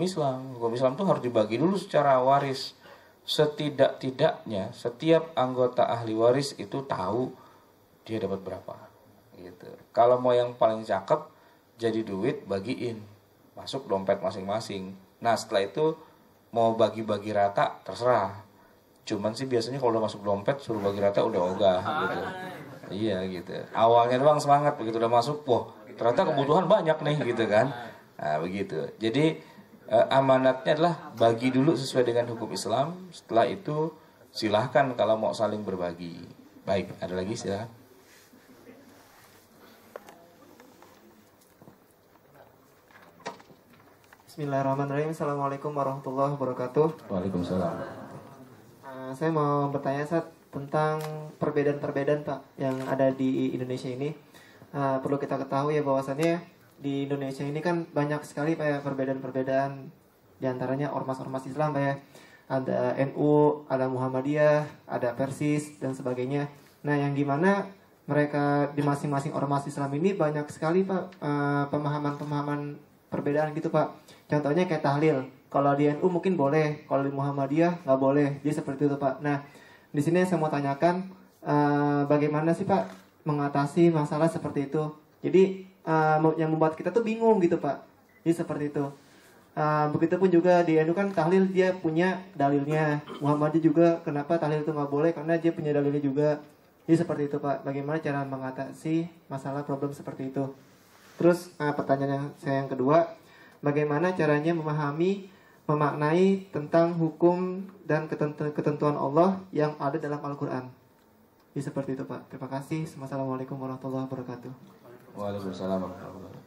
Islam. Hukum Islam itu harus dibagi dulu secara waris. Setidak-tidaknya setiap anggota ahli waris itu tahu dia dapat berapa gitu. Kalau mau yang paling cakep, jadi duit bagiin, masuk dompet masing-masing. Nah setelah itu mau bagi-bagi rata terserah. Cuman sih biasanya kalau udah masuk dompet suruh bagi rata udah ogah gitu. Iya gitu. Awalnya doang semangat, begitu udah masuk, wah ternyata kebutuhan banyak nih gitu kan. Nah begitu. Jadi amanatnya adalah bagi dulu sesuai dengan hukum Islam. Setelah itu silahkan kalau mau saling berbagi. Baik, ada lagi silahkan. Bismillahirrahmanirrahim. Assalamualaikum warahmatullahi wabarakatuh. Waalaikumsalam. Saya mau bertanya Ustaz tentang perbedaan-perbedaan Pak yang ada di Indonesia ini. Perlu kita ketahui ya bahwasannya di Indonesia ini kan banyak sekali Pak ya perbedaan-perbedaan, diantaranya ormas-ormas Islam Pak ya. Ada NU, ada Muhammadiyah, ada Persis dan sebagainya. Nah yang dimana mereka di masing-masing ormas Islam ini banyak sekali Pak pemahaman-pemahaman perbedaan gitu Pak. Contohnya kayak tahlil. Kalau di NU mungkin boleh, kalau di Muhammadiyah nggak boleh. Jadi seperti itu Pak. Nah di sini saya mau tanyakan bagaimana sih Pak mengatasi masalah seperti itu. Jadi yang membuat kita tuh bingung gitu Pak. Jadi seperti itu. Begitupun juga di NU kan tahlil dia punya dalilnya. Muhammadiyah juga kenapa tahlil itu nggak boleh, karena dia punya dalilnya juga. Jadi seperti itu Pak, bagaimana cara mengatasi masalah problem seperti itu. Terus pertanyaan saya yang kedua, bagaimana caranya memaknai tentang hukum dan ketentuan Allah yang ada dalam Al-Quran. Jadi seperti itu Pak. Terima kasih. Wassalamualaikum warahmatullahi wabarakatuh. Waalaikumsalam warahmatullahi wabarakatuh.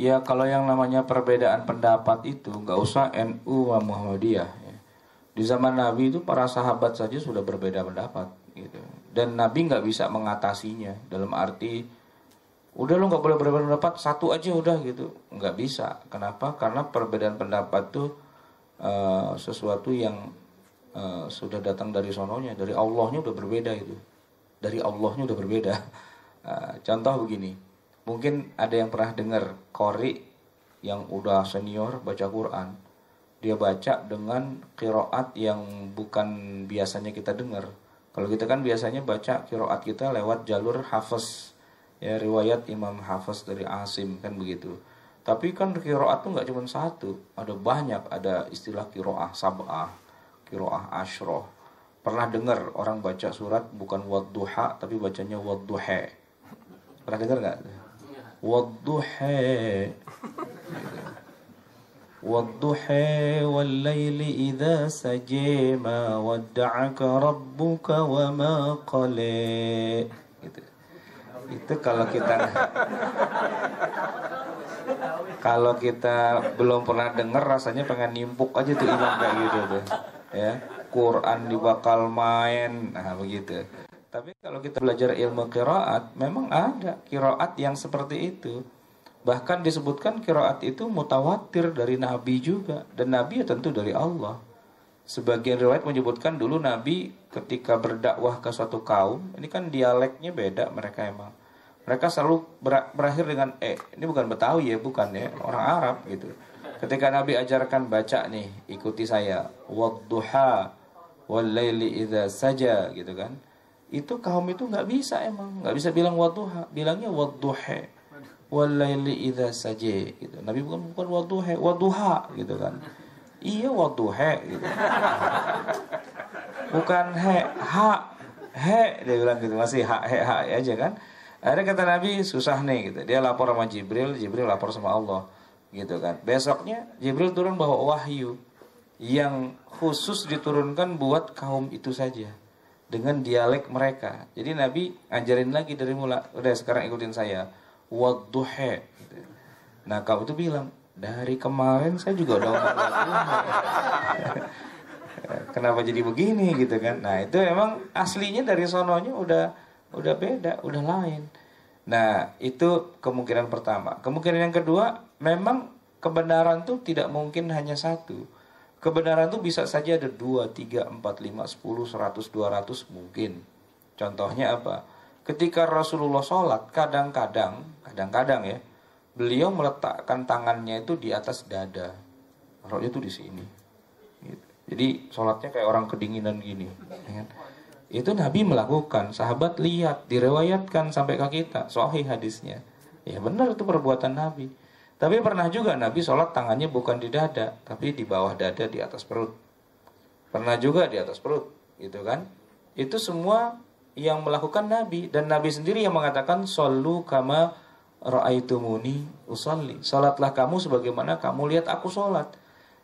Ya kalau yang namanya perbedaan pendapat itu nggak usah NU sama Muhammadiyah. Ya. Di zaman Nabi itu para sahabat saja sudah berbeda pendapat, gitu. Dan Nabi nggak bisa mengatasinya dalam arti udah lu nggak boleh berbeda pendapat, satu aja udah gitu, nggak bisa. Kenapa? Karena perbedaan pendapat tuh sesuatu yang sudah datang dari sononya, dari Allahnya udah berbeda itu, dari Allahnya udah berbeda. Contoh begini, mungkin ada yang pernah dengar qori yang udah senior baca Quran, dia baca dengan qiraat yang bukan biasanya kita dengar. Kalau kita kan biasanya baca qiraat kita lewat jalur hafaz, ya riwayat Imam Hafaz dari Asim kan begitu. Tapi kan qiraat tuh nggak cuma satu, ada banyak, ada istilah qiraah sab'ah, qiraah asyroh. Pernah dengar orang baca surat bukan wadduha tapi bacanya wadduha? Pernah dengar nggak? Wadduha, wadduha wal laili idza saja ma wadda'aka rabbuka wa ma qala. Gitu. Itu kalau kita belum pernah dengar rasanya pengen nimpuk aja tuh imam kayak gitu tuh. Ya, Quran dibakal main, nah begitu. Tapi kalau kita belajar ilmu qiraat, memang ada qiraat yang seperti itu. Bahkan disebutkan qiraat itu mutawatir dari Nabi juga, dan Nabi ya tentu dari Allah. Sebagian riwayat menyebutkan dulu Nabi ketika berdakwah ke suatu kaum, ini kan dialeknya beda mereka emang. Mereka selalu berakhir dengan ini bukan Betawi ya, bukan ya, orang Arab gitu. Ketika Nabi ajarkan baca nih, ikuti saya, wadduha wal laili idza saja gitu kan. Itu kaum itu nggak bisa emang, nggak bisa bilang wadduha, bilangnya wadduha wal laili idza saja gitu. Nabi bukan wadduha, wadduha gitu kan. Iya wadduha gitu. Bukan he dia bilang gitu, masih he aja kan. Akhirnya kata Nabi susah nih gitu. Dia lapor sama Jibril, Jibril lapor sama Allah gitu kan. Besoknya Jibril turun bawa wahyu yang khusus diturunkan buat kaum itu saja dengan dialek mereka. Jadi Nabi ngajarin lagi dari mula, udah sekarang ikutin saya, wadduha gitu. Nah kaum itu bilang, dari kemarin saya juga udah ngomong wadduha. Kenapa jadi begini gitu kan. Nah itu emang aslinya dari sononya udah beda, udah lain. Nah itu kemungkinan pertama. Kemungkinan yang kedua, memang kebenaran tuh tidak mungkin hanya satu. Kebenaran tuh bisa saja ada 2, 3, 4, 5, 10, 100, 200 mungkin. Contohnya apa? Ketika Rasulullah sholat, kadang-kadang ya, beliau meletakkan tangannya itu di atas dada. Taruhnya itu di sini. Gitu. Jadi sholatnya kayak orang kedinginan gini. Ya kan? Itu Nabi melakukan, sahabat lihat, direwayatkan sampai ke kita, sahih hadisnya. Ya benar itu perbuatan Nabi. Tapi pernah juga Nabi sholat tangannya bukan di dada, tapi di bawah dada di atas perut. Pernah juga di atas perut, gitu kan? Itu semua yang melakukan Nabi, dan Nabi sendiri yang mengatakan shollu kama ra'aitumuni usolli. Sholatlah kamu sebagaimana kamu lihat aku sholat.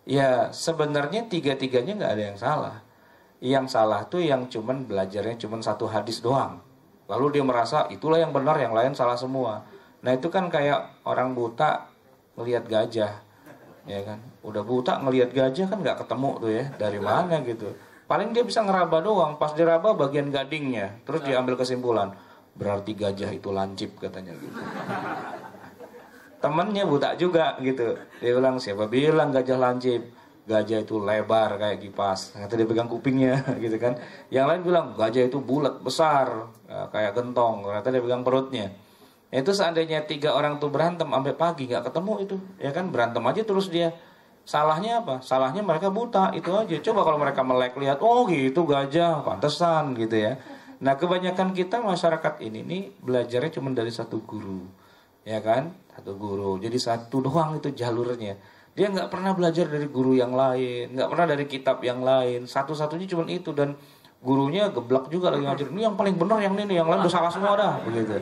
Ya sebenarnya tiga-tiganya nggak ada yang salah. Yang salah tuh yang cuman belajarnya cuman satu hadis doang. Lalu dia merasa itulah yang benar, yang lain salah semua. Nah itu kan kayak orang buta ngelihat gajah, ya kan? Udah buta ngelihat gajah kan nggak ketemu tuh ya, dari mana gitu. Paling dia bisa ngeraba doang, pas diraba bagian gadingnya, terus dia ambil kesimpulan, berarti gajah itu lancip katanya gitu. Temennya buta juga gitu, dia bilang siapa bilang gajah lancip? Gajah itu lebar kayak kipas, ternyata dia pegang kupingnya gitu kan. Yang lain bilang gajah itu bulat besar kayak gentong, ternyata dia pegang perutnya. Itu seandainya 3 orang tuh berantem sampai pagi nggak ketemu itu, ya kan, berantem aja terus dia. Salahnya apa? Salahnya mereka buta, itu aja. Coba kalau mereka melek lihat, oh gitu gajah, pantesan gitu ya. Nah kebanyakan kita masyarakat ini nih belajarnya cuma dari satu guru, ya kan, satu guru. Jadi satu doang itu jalurnya. Dia nggak pernah belajar dari guru yang lain, nggak pernah dari kitab yang lain. Satu-satunya cuma itu, dan gurunya geblak juga lagi ngajarin, ini yang paling benar yang ini, yang lain udah salah semua dah, begitu.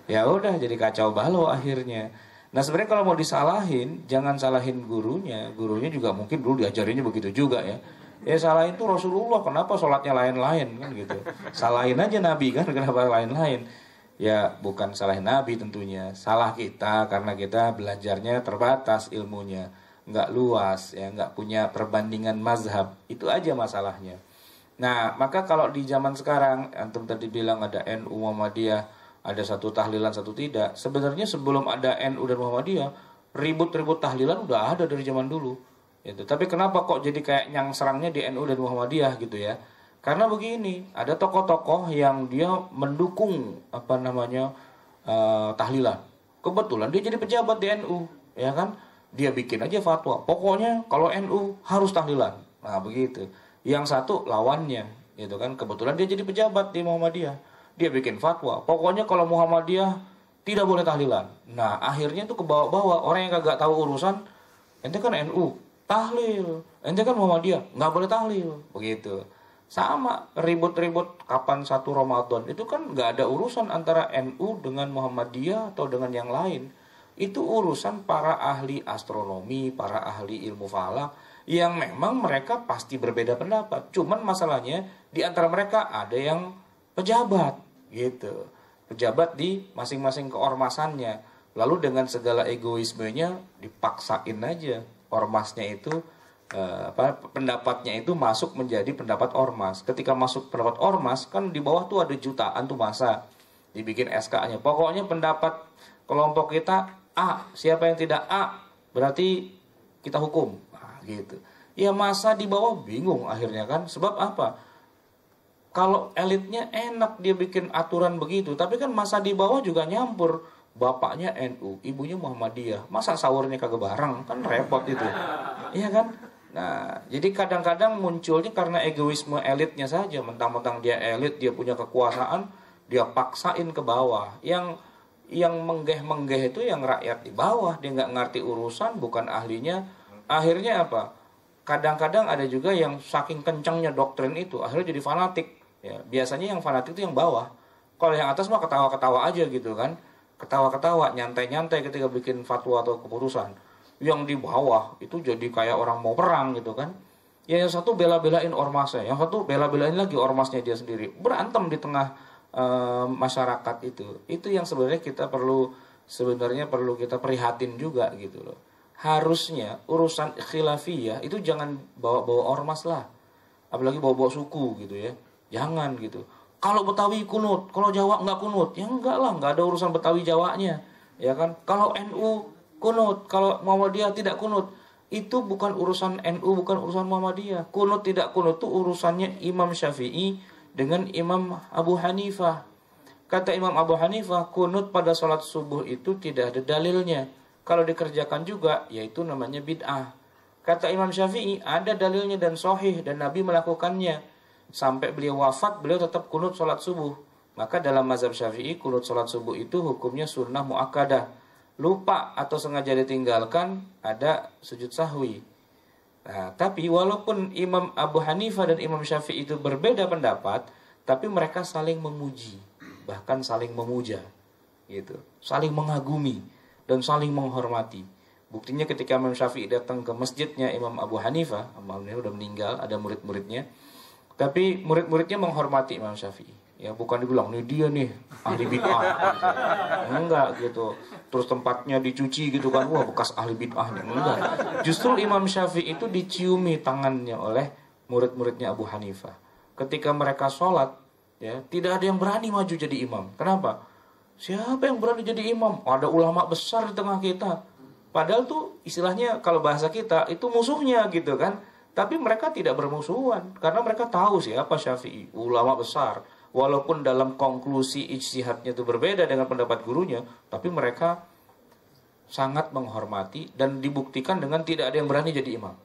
Ya udah jadi kacau balau akhirnya. Nah sebenarnya kalau mau disalahin, jangan salahin gurunya juga mungkin dulu diajarinnya begitu juga ya. Ya salahin tuh Rasulullah, kenapa sholatnya lain-lain kan gitu. Salahin aja Nabi kan, kenapa lain-lain. Ya bukan salahin Nabi tentunya, salah kita karena kita belajarnya terbatas ilmunya, nggak luas ya, nggak punya perbandingan mazhab, itu aja masalahnya. Nah maka kalau di zaman sekarang, antum tadi bilang ada NU Muhammadiyah, ada satu tahlilan satu tidak. Sebenarnya sebelum ada NU dan Muhammadiyah, ribut-ribut tahlilan udah ada dari zaman dulu. Gitu. Tapi kenapa kok jadi kayak yang serangnya di NU dan Muhammadiyah gitu ya? Karena begini, ada tokoh-tokoh yang dia mendukung tahlilan. Kebetulan dia jadi pejabat di NU, ya kan? Dia bikin aja fatwa. Pokoknya kalau NU harus tahlilan. Nah begitu. Yang satu lawannya, gitu kan? Kebetulan dia jadi pejabat di Muhammadiyah. Dia bikin fatwa, pokoknya kalau Muhammadiyah tidak boleh tahlilan. Nah akhirnya tuh ke bawah-bawah, orang yang kagak tahu urusan, ente kan NU, tahlil, ente kan Muhammadiyah, nggak boleh tahlil, begitu. Sama ribut-ribut kapan 1 Ramadan, itu kan nggak ada urusan antara NU dengan Muhammadiyah atau dengan yang lain. Itu urusan para ahli astronomi, para ahli ilmu falak, yang memang mereka pasti berbeda pendapat. Cuman masalahnya di antara mereka ada yang pejabat gitu, pejabat di masing-masing keormasannya, lalu dengan segala egoismenya dipaksain aja ormasnya itu pendapatnya itu masuk menjadi pendapat ormas. Ketika masuk pendapat ormas kan di bawah tuh ada jutaan tuh masa dibikin SK-nya, pokoknya pendapat kelompok kita A, siapa yang tidak A berarti kita hukum, nah, gitu ya. Masa di bawah bingung akhirnya kan, sebab apa? Kalau elitnya enak dia bikin aturan begitu, tapi kan masa di bawah juga nyampur. Bapaknya NU, ibunya Muhammadiyah, masa sahurnya kagak bareng, kan repot itu. Iya kan? Nah, jadi kadang-kadang munculnya karena egoisme elitnya saja. Mentang-mentang dia elit, dia punya kekuasaan, dia paksain ke bawah. Yang menggeh-menggeh itu yang rakyat di bawah, dia nggak ngerti urusan, bukan ahlinya. Akhirnya apa? Kadang-kadang ada juga yang saking kencangnya doktrin itu, akhirnya jadi fanatik. Ya, biasanya yang fanatik itu yang bawah. Kalau yang atas mah ketawa-ketawa aja gitu kan. Ketawa-ketawa, nyantai-nyantai ketika bikin fatwa atau keputusan. Yang di bawah itu jadi kayak orang mau perang gitu kan. Ya, yang satu bela-belain ormasnya, yang satu bela-belain lagi ormasnya dia sendiri. Berantem di tengah masyarakat itu. Itu yang sebenarnya perlu kita prihatin juga gitu loh. Harusnya urusan khilafiyah itu jangan bawa-bawa ormas lah. Apalagi bawa-bawa suku gitu ya. Jangan gitu. Kalau Betawi kunut, kalau Jawa enggak kunut, ya enggak lah, enggak ada urusan Betawi Jawanya, ya kan? Kalau NU kunut, kalau Muhammadiyah tidak kunut, itu bukan urusan NU, bukan urusan Muhammadiyah. Kunut tidak kunut itu urusannya Imam Syafi'i dengan Imam Abu Hanifah. Kata Imam Abu Hanifah, kunut pada sholat subuh itu tidak ada dalilnya. Kalau dikerjakan juga, yaitu namanya bid'ah. Kata Imam Syafi'i, ada dalilnya dan sahih dan Nabi melakukannya. Sampai beliau wafat, beliau tetap kunut sholat subuh. Maka dalam mazhab Syafi'i, kunut sholat subuh itu hukumnya sunnah muakkadah. Lupa atau sengaja ditinggalkan, ada sujud sahwi. Nah, tapi walaupun Imam Abu Hanifah dan Imam Syafi'i itu berbeda pendapat, tapi mereka saling memuji, bahkan saling memuja, gitu, saling mengagumi dan saling menghormati. Buktinya ketika Imam Syafi'i datang ke masjidnya Imam Abu Hanifah, Imam Hanifah udah meninggal, ada murid-muridnya. Tapi murid-muridnya menghormati Imam Syafi'i. Ya, bukan dibilang nih dia nih ahli bid'ah gitu. Enggak gitu. Terus tempatnya dicuci gitu kan. Wah, bekas ahli bid'ahnya. Enggak. Justru Imam Syafi'i itu diciumi tangannya oleh murid-muridnya Abu Hanifah. Ketika mereka sholat, ya, tidak ada yang berani maju jadi imam. Kenapa? Siapa yang berani jadi imam? Ada ulama besar di tengah kita. Padahal tuh istilahnya kalau bahasa kita itu musuhnya gitu kan. Tapi mereka tidak bermusuhan karena mereka tahu siapa Syafi'i, ulama besar. Walaupun dalam konklusi ijtihadnya itu berbeda dengan pendapat gurunya, tapi mereka sangat menghormati dan dibuktikan dengan tidak ada yang berani jadi imam.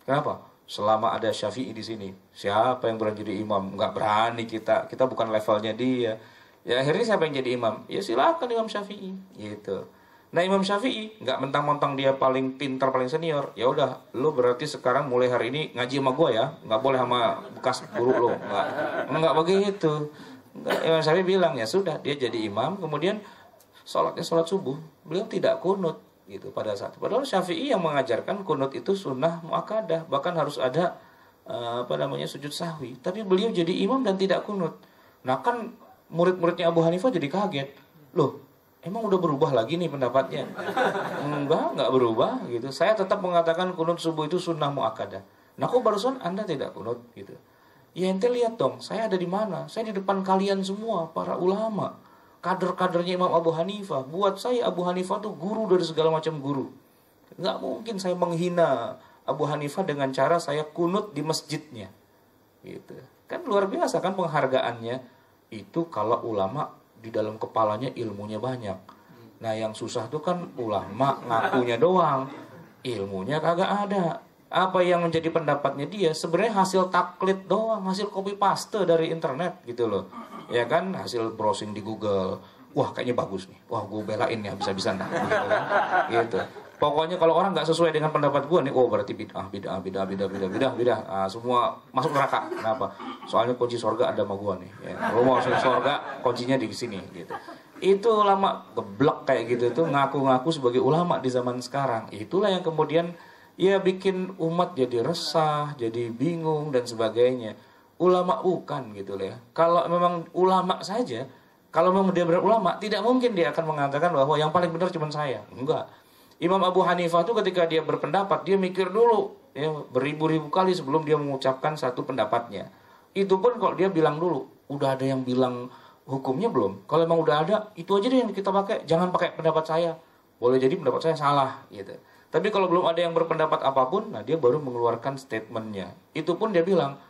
Kenapa? Selama ada Syafi'i di sini, siapa yang berani jadi imam? Enggak berani kita bukan levelnya dia. Ya akhirnya siapa yang jadi imam? Ya silakan Imam Syafi'i, gitu. Nah Imam Syafi'i nggak mentang-mentang dia paling pintar, paling senior. Ya udah, lu berarti sekarang mulai hari ini ngaji sama gua ya, nggak boleh sama bekas guru lo. Nggak begitu. Imam Syafi'i bilang ya sudah, dia jadi imam, kemudian sholatnya sholat subuh, beliau tidak kunut gitu pada saat itu. Padahal Syafi'i yang mengajarkan kunut itu sunnah muakkadah, bahkan harus ada sujud sahwi. Tapi beliau jadi imam dan tidak kunut. Nah kan murid-muridnya Abu Hanifah jadi kaget, loh emang udah berubah lagi nih pendapatnya? Enggak berubah gitu. Saya tetap mengatakan kunut subuh itu sunnah muakkadah. Nah kok barusan Anda tidak kunut gitu? Ya ente lihat dong, saya ada di mana? Saya di depan kalian semua, para ulama, kader-kadernya Imam Abu Hanifah. Buat saya Abu Hanifah tuh guru dari segala macam guru. Nggak mungkin saya menghina Abu Hanifah dengan cara saya kunut di masjidnya. Gitu. Kan luar biasa kan penghargaannya. Itu kalau ulama di dalam kepalanya ilmunya banyak. Nah yang susah tuh kan ulama ngakunya doang, ilmunya kagak ada. Apa yang menjadi pendapatnya dia sebenarnya hasil taklid doang, hasil copy paste dari internet gitu loh. Ya kan, hasil browsing di Google. Wah kayaknya bagus nih, wah gue belain ya bisa-bisa gitu kan. Gitu. Pokoknya kalau orang nggak sesuai dengan pendapat gue nih, oh berarti bid'ah. Semua masuk neraka. Kenapa? Soalnya kunci surga ada sama gue nih. Ya, kalau mau masuk surga, kuncinya di sini. Gitu. Itu ulama geblek kayak gitu tuh ngaku-ngaku sebagai ulama di zaman sekarang. Itulah yang kemudian ya bikin umat jadi resah, jadi bingung dan sebagainya. Ulama bukan gitu loh ya. Kalau memang ulama saja, kalau memang dia benar ulama, tidak mungkin dia akan mengatakan bahwa yang paling benar cuma saya. Enggak. Imam Abu Hanifah itu ketika dia berpendapat, dia mikir dulu ya, beribu-ribu kali sebelum dia mengucapkan satu pendapatnya. Itu pun kalau dia bilang dulu, udah ada yang bilang hukumnya belum? Kalau memang udah ada, itu aja deh yang kita pakai, jangan pakai pendapat saya. Boleh jadi pendapat saya salah gitu. Tapi kalau belum ada yang berpendapat apapun, nah dia baru mengeluarkan statementnya. Itu pun dia bilang,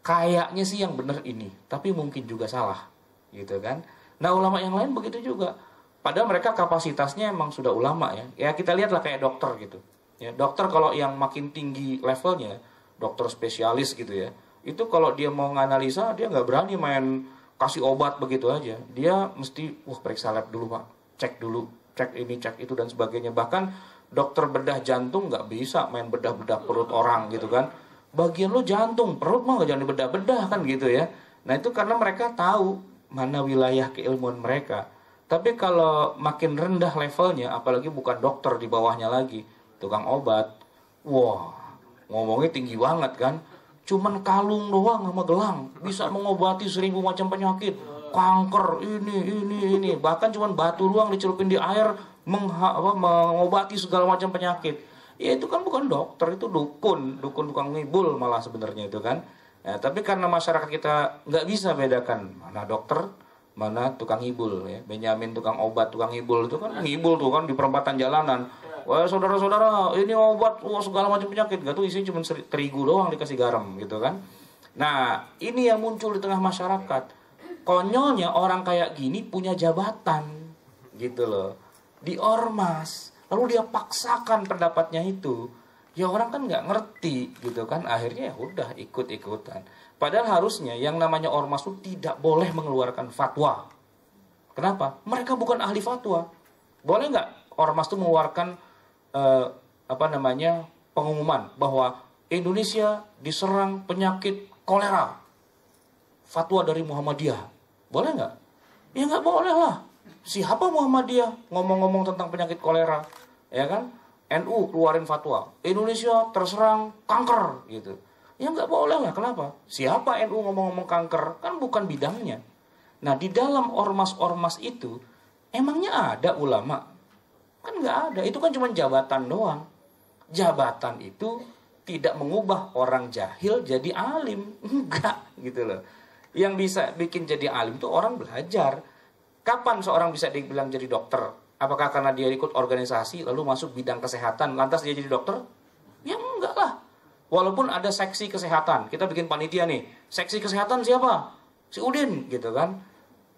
kayaknya sih yang benar ini, tapi mungkin juga salah gitu kan. Nah ulama yang lain begitu juga. Padahal mereka kapasitasnya emang sudah ulama ya. Ya kita lihatlah kayak dokter gitu. Ya, dokter kalau yang makin tinggi levelnya, dokter spesialis gitu ya. Itu kalau dia mau nganalisa, dia nggak berani main kasih obat begitu aja. Dia mesti, periksa lab dulu pak, cek dulu, cek ini, cek itu dan sebagainya. Bahkan dokter bedah jantung nggak bisa main bedah-bedah perut orang gitu kan. Bagian lo jantung, perut mah nggak jangan dibedah-bedah kan gitu ya. Nah itu karena mereka tahu mana wilayah keilmuan mereka. Tapi kalau makin rendah levelnya, apalagi bukan dokter di bawahnya lagi, tukang obat, wah ngomongnya tinggi banget kan. Cuman kalung doang sama gelang bisa mengobati 1000 macam penyakit, kanker ini. Bahkan cuman batu doang dicelupin di air mengobati segala macam penyakit. Ya itu kan bukan dokter, itu dukun tukang ngibul malah sebenarnya itu kan. Ya, tapi karena masyarakat kita nggak bisa bedakan mana dokter, mana tukang ngibul ya. Benyamin tukang obat, tukang ngibul itu kan ngibul tuh kan di perempatan jalanan. Wah saudara-saudara, ini obat segala macam penyakit, gak tuh isinya cuma terigu doang dikasih garam gitu kan. Nah ini yang muncul di tengah masyarakat. Konyolnya orang kayak gini punya jabatan gitu loh, di ormas, lalu dia paksakan pendapatnya itu. Ya orang kan nggak ngerti gitu kan, akhirnya ya udah ikut-ikutan. Padahal harusnya yang namanya ormas itu tidak boleh mengeluarkan fatwa. Kenapa? Mereka bukan ahli fatwa. Boleh nggak ormas itu mengeluarkan pengumuman bahwa Indonesia diserang penyakit kolera? Fatwa dari Muhammadiyah. Boleh nggak? Ya nggak boleh lah. Siapa Muhammadiyah ngomong-ngomong tentang penyakit kolera? Ya kan? NU keluarin fatwa, Indonesia terserang kanker gitu. Ya nggak boleh lah, kenapa? Siapa NU ngomong-ngomong kanker? Kan bukan bidangnya. Nah di dalam ormas-ormas itu, emangnya ada ulama? Kan nggak ada, itu kan cuma jabatan doang. Jabatan itu tidak mengubah orang jahil jadi alim. Enggak gitu loh. Yang bisa bikin jadi alim itu orang belajar. Kapan seorang bisa dibilang jadi dokter? Apakah karena dia ikut organisasi lalu masuk bidang kesehatan lantas dia jadi dokter? Ya enggak lah. Walaupun ada seksi kesehatan, kita bikin panitia nih. Seksi kesehatan siapa? Si Udin gitu kan.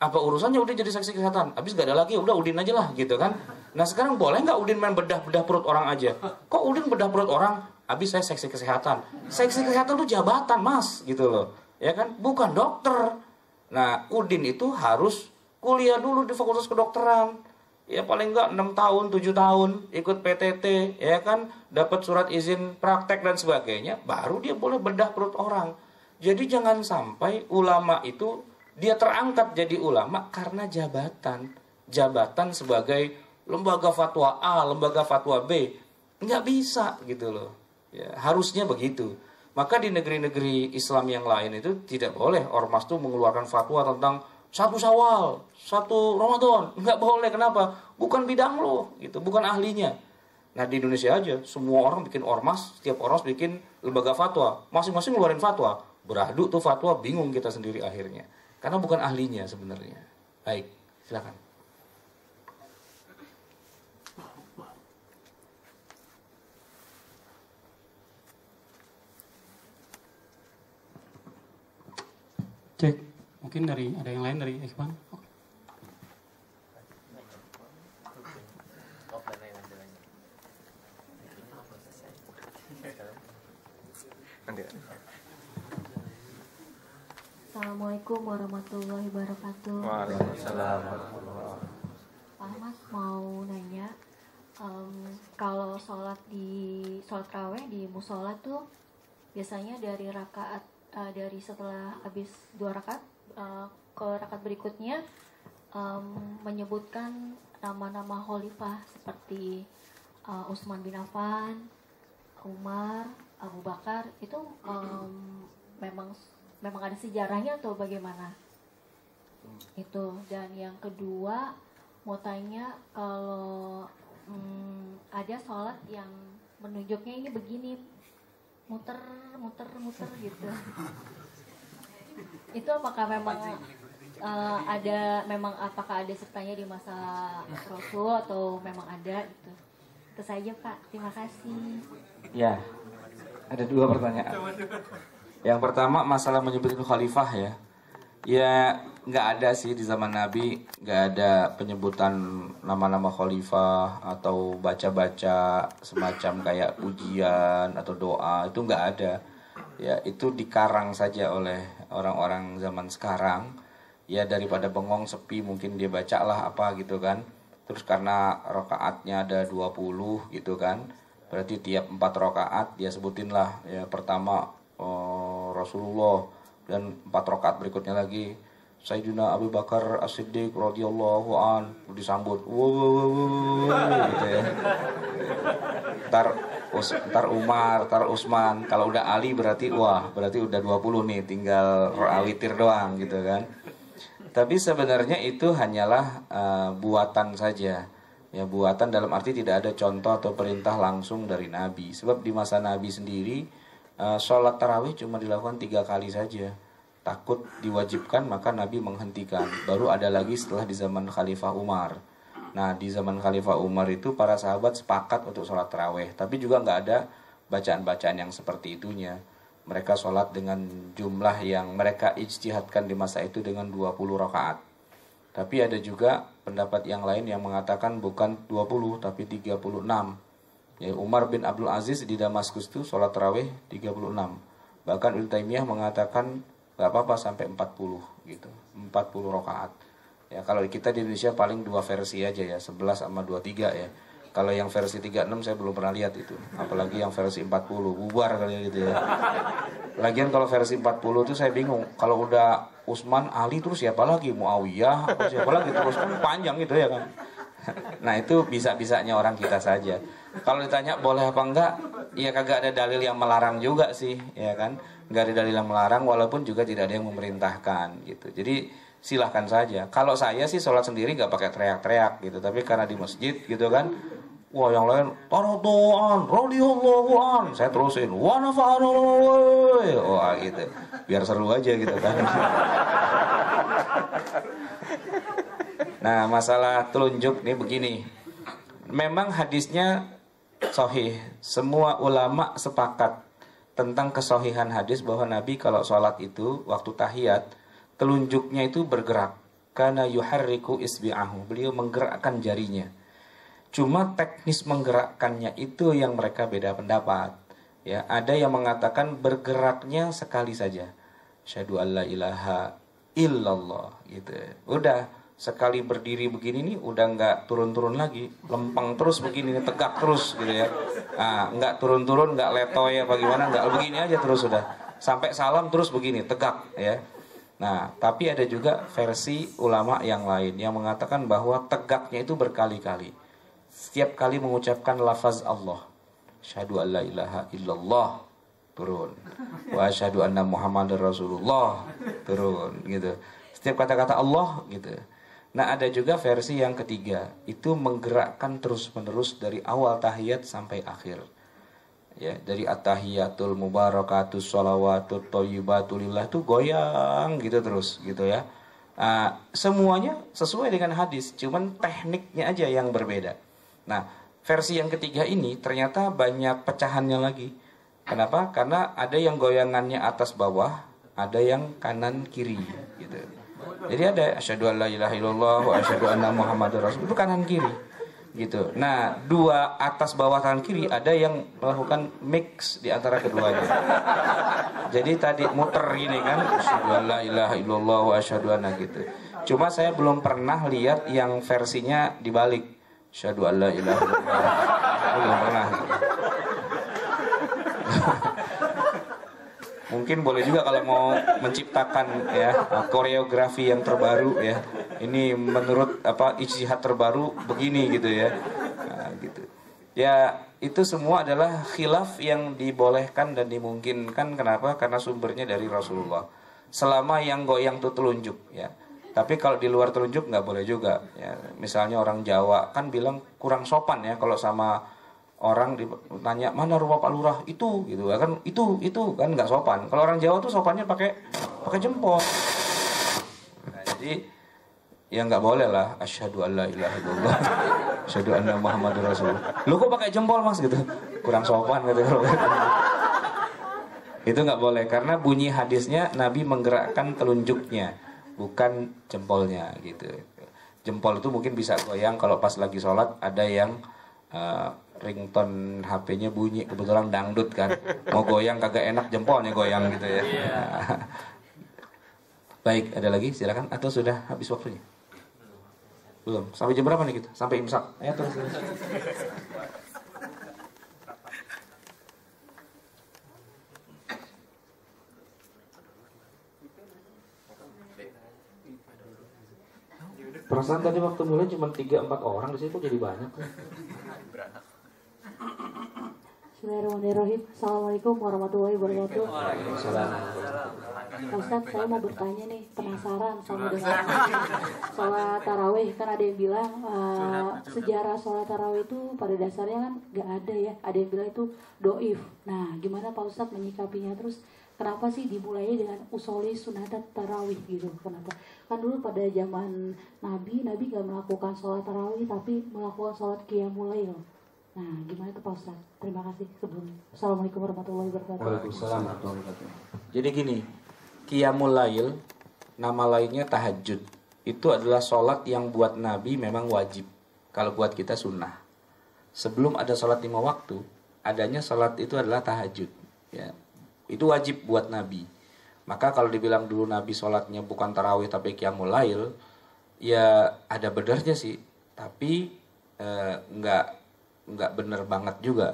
Apa urusannya Udin jadi seksi kesehatan? Habis gak ada lagi, udah Udin aja lah gitu kan. Nah sekarang boleh nggak Udin main bedah-bedah perut orang aja? Kok Udin bedah perut orang? Habis saya seksi kesehatan. Seksi kesehatan itu jabatan mas gitu loh. Ya kan? Bukan dokter. Nah Udin itu harus kuliah dulu di fakultas kedokteran. ya paling enggak 6 tahun, 7 tahun ikut PTT, ya kan, dapat surat izin praktek dan sebagainya, baru dia boleh bedah perut orang. Jadi jangan sampai ulama itu dia terangkat jadi ulama karena jabatan. Jabatan sebagai lembaga fatwa A, lembaga fatwa B. Nggak bisa gitu loh. Ya, harusnya begitu. Maka di negeri-negeri Islam yang lain itu tidak boleh ormas tuh mengeluarkan fatwa tentang 1 Syawal, 1 Ramadan. Nggak boleh, kenapa? Bukan bidang lo, gitu, bukan ahlinya. Nah di Indonesia aja, semua orang bikin ormas, setiap ormas bikin lembaga fatwa. Masing-masing ngeluarin fatwa. Beradu tuh fatwa, bingung kita sendiri akhirnya. Karena bukan ahlinya sebenarnya. Baik, silakan. Cek, mungkin ada yang lain dari Ikhwan? Assalamualaikum warahmatullahi wabarakatuh. Waalaikumsalam. Pak Ahmad mau nanya, kalau sholat raweh di musola tuh biasanya dari dari setelah habis 2 rakaat ke rakaat berikutnya menyebutkan nama-nama khalifah seperti Utsman bin Affan, Umar, Abu Bakar, itu memang ada sejarahnya atau bagaimana? Itu. Dan yang kedua mau tanya, kalau ada sholat yang menunjuknya ini begini, muter gitu, itu apakah memang apakah ada sertanya di masa Rasul atau memang ada gitu? Itu saja Pak, terima kasih. Ya, ada 2 pertanyaan. Yang pertama masalah menyebutkan khalifah ya. Ya nggak ada sih di zaman Nabi, nggak ada penyebutan nama-nama khalifah atau baca-baca semacam kayak ujian atau doa, itu nggak ada. Ya itu dikarang saja oleh orang-orang zaman sekarang. Ya daripada bengong sepi mungkin dia bacalah apa gitu kan. Terus karena rakaatnya ada 20 gitu kan, berarti tiap 4 rakaat dia sebutin lah ya, pertama Rasulullah, dan 4 rakaat berikutnya lagi Sayyidina Abu Bakar As-Siddiq radhiyallahu an, disambut gitu ya. Ntar Umar, ntar Utsman, kalau udah Ali berarti udah 20 nih, tinggal witir doang gitu kan. Tapi sebenarnya itu hanyalah buatan saja. Ya, buatan dalam arti tidak ada contoh atau perintah langsung dari Nabi. Sebab di masa Nabi sendiri sholat tarawih cuma dilakukan 3 kali saja. Takut diwajibkan maka Nabi menghentikan. Baru ada lagi setelah di zaman Khalifah Umar. Nah di zaman Khalifah Umar itu para sahabat sepakat untuk sholat tarawih. Tapi juga nggak ada bacaan-bacaan yang seperti itunya. Mereka sholat dengan jumlah yang mereka ijtihadkan di masa itu dengan 20 rakaat. Tapi ada juga pendapat yang lain yang mengatakan bukan 20 tapi 36. Ya, Umar bin Abdul Aziz di Damaskus itu sholat tarawih 36. Bahkan Ibnu Taimiyah mengatakan gak apa-apa sampai 40 gitu, 40 rakaat. Ya kalau kita di Indonesia paling 2 versi aja ya, 11 sama 23 ya. Kalau yang versi 36 saya belum pernah lihat itu. Apalagi yang versi 40, bubar kali gitu ya. Lagian kalau versi 40 itu saya bingung. Kalau udah Utsman, Ali terus siapa lagi? Muawiyah, atau siapa lagi? Terus kan panjang gitu ya kan. Nah itu bisa-bisanya orang kita saja. Kalau ditanya boleh apa enggak, ya kagak ada dalil yang melarang juga sih, ya kan? Enggak ada dalil yang melarang, walaupun juga tidak ada yang memerintahkan gitu. Jadi silahkan saja. Kalau saya sih sholat sendiri nggak pakai teriak-teriak gitu, tapi karena di masjid gitu kan, wah yang lain tarotoan, radhiyallahu an, saya terusin, wa nafa'ana, wah gitu, biar seru aja gitu kan. Nah masalah telunjuk nih begini, memang hadisnya sahih, semua ulama sepakat tentang kesahihan hadis bahwa Nabi kalau sholat itu waktu tahiyat telunjuknya itu bergerak, karena yuharriku isbi'ahu, beliau menggerakkan jarinya. Cuma teknis menggerakkannya itu yang mereka beda pendapat. Ya, ada yang mengatakan bergeraknya sekali saja. Asyhadu alla ilaha illallah gitu. Udah, sekali berdiri begini nih udah nggak turun-turun lagi, lempeng terus begini nih, tegak terus gitu ya. Nah, nggak turun-turun, nggak letoy apa gimana, nggak begini aja terus sudah. Sampai salam terus begini, tegak ya. Nah, tapi ada juga versi ulama yang lain yang mengatakan bahwa tegaknya itu berkali-kali. Setiap kali mengucapkan lafaz Allah, asyhadu an la ilaha illallah, turun. Wa asyhadu anna Muhammadar Rasulullah, turun gitu. Setiap kata-kata Allah gitu. Nah, ada juga versi yang ketiga, itu menggerakkan terus-menerus dari awal tahiyat sampai akhir. Ya, dari at-tahiyatul mubarakatus sholawatut thayyibatulillah itu goyang gitu terus gitu ya. Semuanya sesuai dengan hadis, cuman tekniknya aja yang berbeda. Nah, versi yang ketiga ini ternyata banyak pecahannya lagi. Kenapa? Karena ada yang goyangannya atas bawah, ada yang kanan kiri gitu. Jadi ada asyhadu an la ilaha illallah wa asyhadu anna Muhammadar Rasul, itu kanan kiri gitu. Nah, dua atas bawah kanan kiri ada yang melakukan mix di antara keduanya. Jadi tadi muter gini kan, asyhadu an la ilaha illallah wa asyhadu anna gitu. Cuma saya belum pernah lihat yang versinya dibalik. Asyhadu an la ilaha illallah. Belum pernah. Mungkin boleh juga kalau mau menciptakan ya koreografi yang terbaru ya. Ini menurut ijtihad terbaru begini gitu ya. Nah, gitu. Ya, itu semua adalah khilaf yang dibolehkan dan dimungkinkan. Kenapa? Karena sumbernya dari Rasulullah. Selama yang goyang itu telunjuk ya. Tapi kalau di luar telunjuk nggak boleh juga ya. Misalnya orang Jawa kan bilang kurang sopan ya kalau sama orang ditanya mana rumah Pak Lurah itu gitu kan, itu kan nggak sopan. Kalau orang Jawa tuh sopannya pakai jempol. Nah, jadi ya nggak boleh lah asyhadu an la ilaha illallah asyhadu anna Muhammadar Rasul. Lu kok pakai jempol Mas gitu? Kurang sopan gitu. Itu nggak boleh karena bunyi hadisnya Nabi menggerakkan telunjuknya, bukan jempolnya gitu. Jempol itu mungkin bisa goyang kalau pas lagi sholat ada yang ringtone HP-nya bunyi, kebetulan dangdut kan, mau goyang kagak enak jempolnya goyang gitu ya. Baik, ada lagi silakan atau sudah habis waktunya? Belum. Sampai jam berapa nih kita? Sampai imsak. Ayo terus. Perasaan tadi waktu mulai cuma 3-4 orang di situ jadi banyak. Bismillahirrahmanirrahim. Assalamualaikum warahmatullahi wabarakatuh. Ustaz, saya mau bertanya nih, penasaran sama dengan sholat tarawih. Kan ada yang bilang sejarah sholat tarawih itu pada dasarnya kan gak ada ya. Ada yang bilang itu doif. Nah, gimana Pak Ustaz menyikapinya? Terus kenapa sih dimulainya dengan usoli sunatat tarawih gitu? Kenapa? Kan dulu pada zaman Nabi gak melakukan sholat tarawih tapi melakukan sholat qiyamul lail. Nah, gimana tuh Pak Ustaz? Terima kasih sebelumnya. Assalamualaikum warahmatullahi wabarakatuh. Waalaikumsalam warahmatullahi wabarakatuh. Jadi gini, qiyamul lail, nama lainnya tahajud. Itu adalah sholat yang buat Nabi memang wajib. Kalau buat kita sunnah. Sebelum ada sholat 5 waktu, adanya sholat itu adalah tahajud. Ya, itu wajib buat Nabi. Maka kalau dibilang dulu Nabi sholatnya bukan tarawih tapi qiyamul lail, ya ada benarnya sih. Tapi nggak bener banget juga.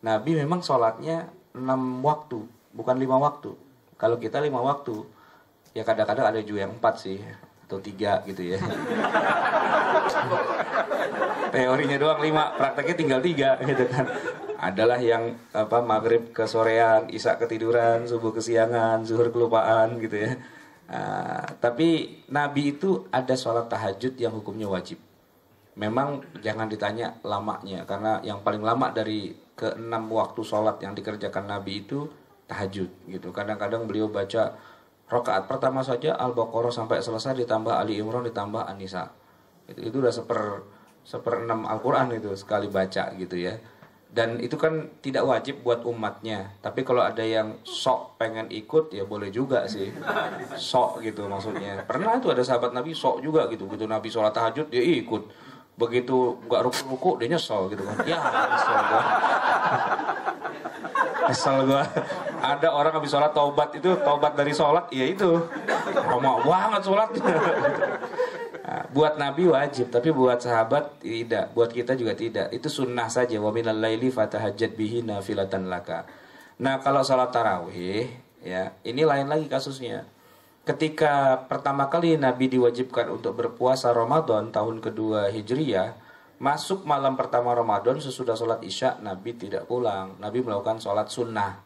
Nabi memang sholatnya 6 waktu, bukan 5 waktu. Kalau kita 5 waktu, ya kadang-kadang ada juga yang 4 sih, atau 3 gitu ya. Teorinya doang 5, prakteknya tinggal 3 gitu kan. Adalah yang maghrib ke sorean, isya ketiduran, subuh kesiangan, zuhur kelupaan gitu ya. Tapi Nabi itu ada sholat tahajud yang hukumnya wajib. Memang jangan ditanya lamanya, karena yang paling lama dari ke-6 waktu sholat yang dikerjakan Nabi itu tahajud gitu. Kadang-kadang beliau baca rakaat pertama saja Al-Baqarah sampai selesai, ditambah Ali Imran, ditambah An-Nisa. Itu udah seper-6 Al-Quran itu sekali baca gitu ya. Dan itu kan tidak wajib buat umatnya. Tapi kalau ada yang sok pengen ikut ya boleh juga sih. Sok gitu maksudnya. Pernah itu ada sahabat Nabi sok juga gitu. Gitu Nabi sholat tahajud dia ikut. Begitu nggak ruku-ruku dia nyesel gitu kan. Ya nyesel gua. Nyesel gua. Ada orang habis sholat taubat itu, taubat dari sholat ya itu. Lama banget sholat. Nah, Buat Nabi wajib, tapi buat sahabat tidak, buat kita juga tidak. Itu sunnah saja. Wa minal laili fatahajjat bihi nafilatan laka. Nah, kalau salat tarawih ya, ini lain lagi kasusnya. Ketika pertama kali Nabi diwajibkan untuk berpuasa Ramadan tahun kedua Hijriyah, masuk malam pertama Ramadan sesudah sholat Isya, Nabi tidak pulang. Nabi melakukan sholat sunnah.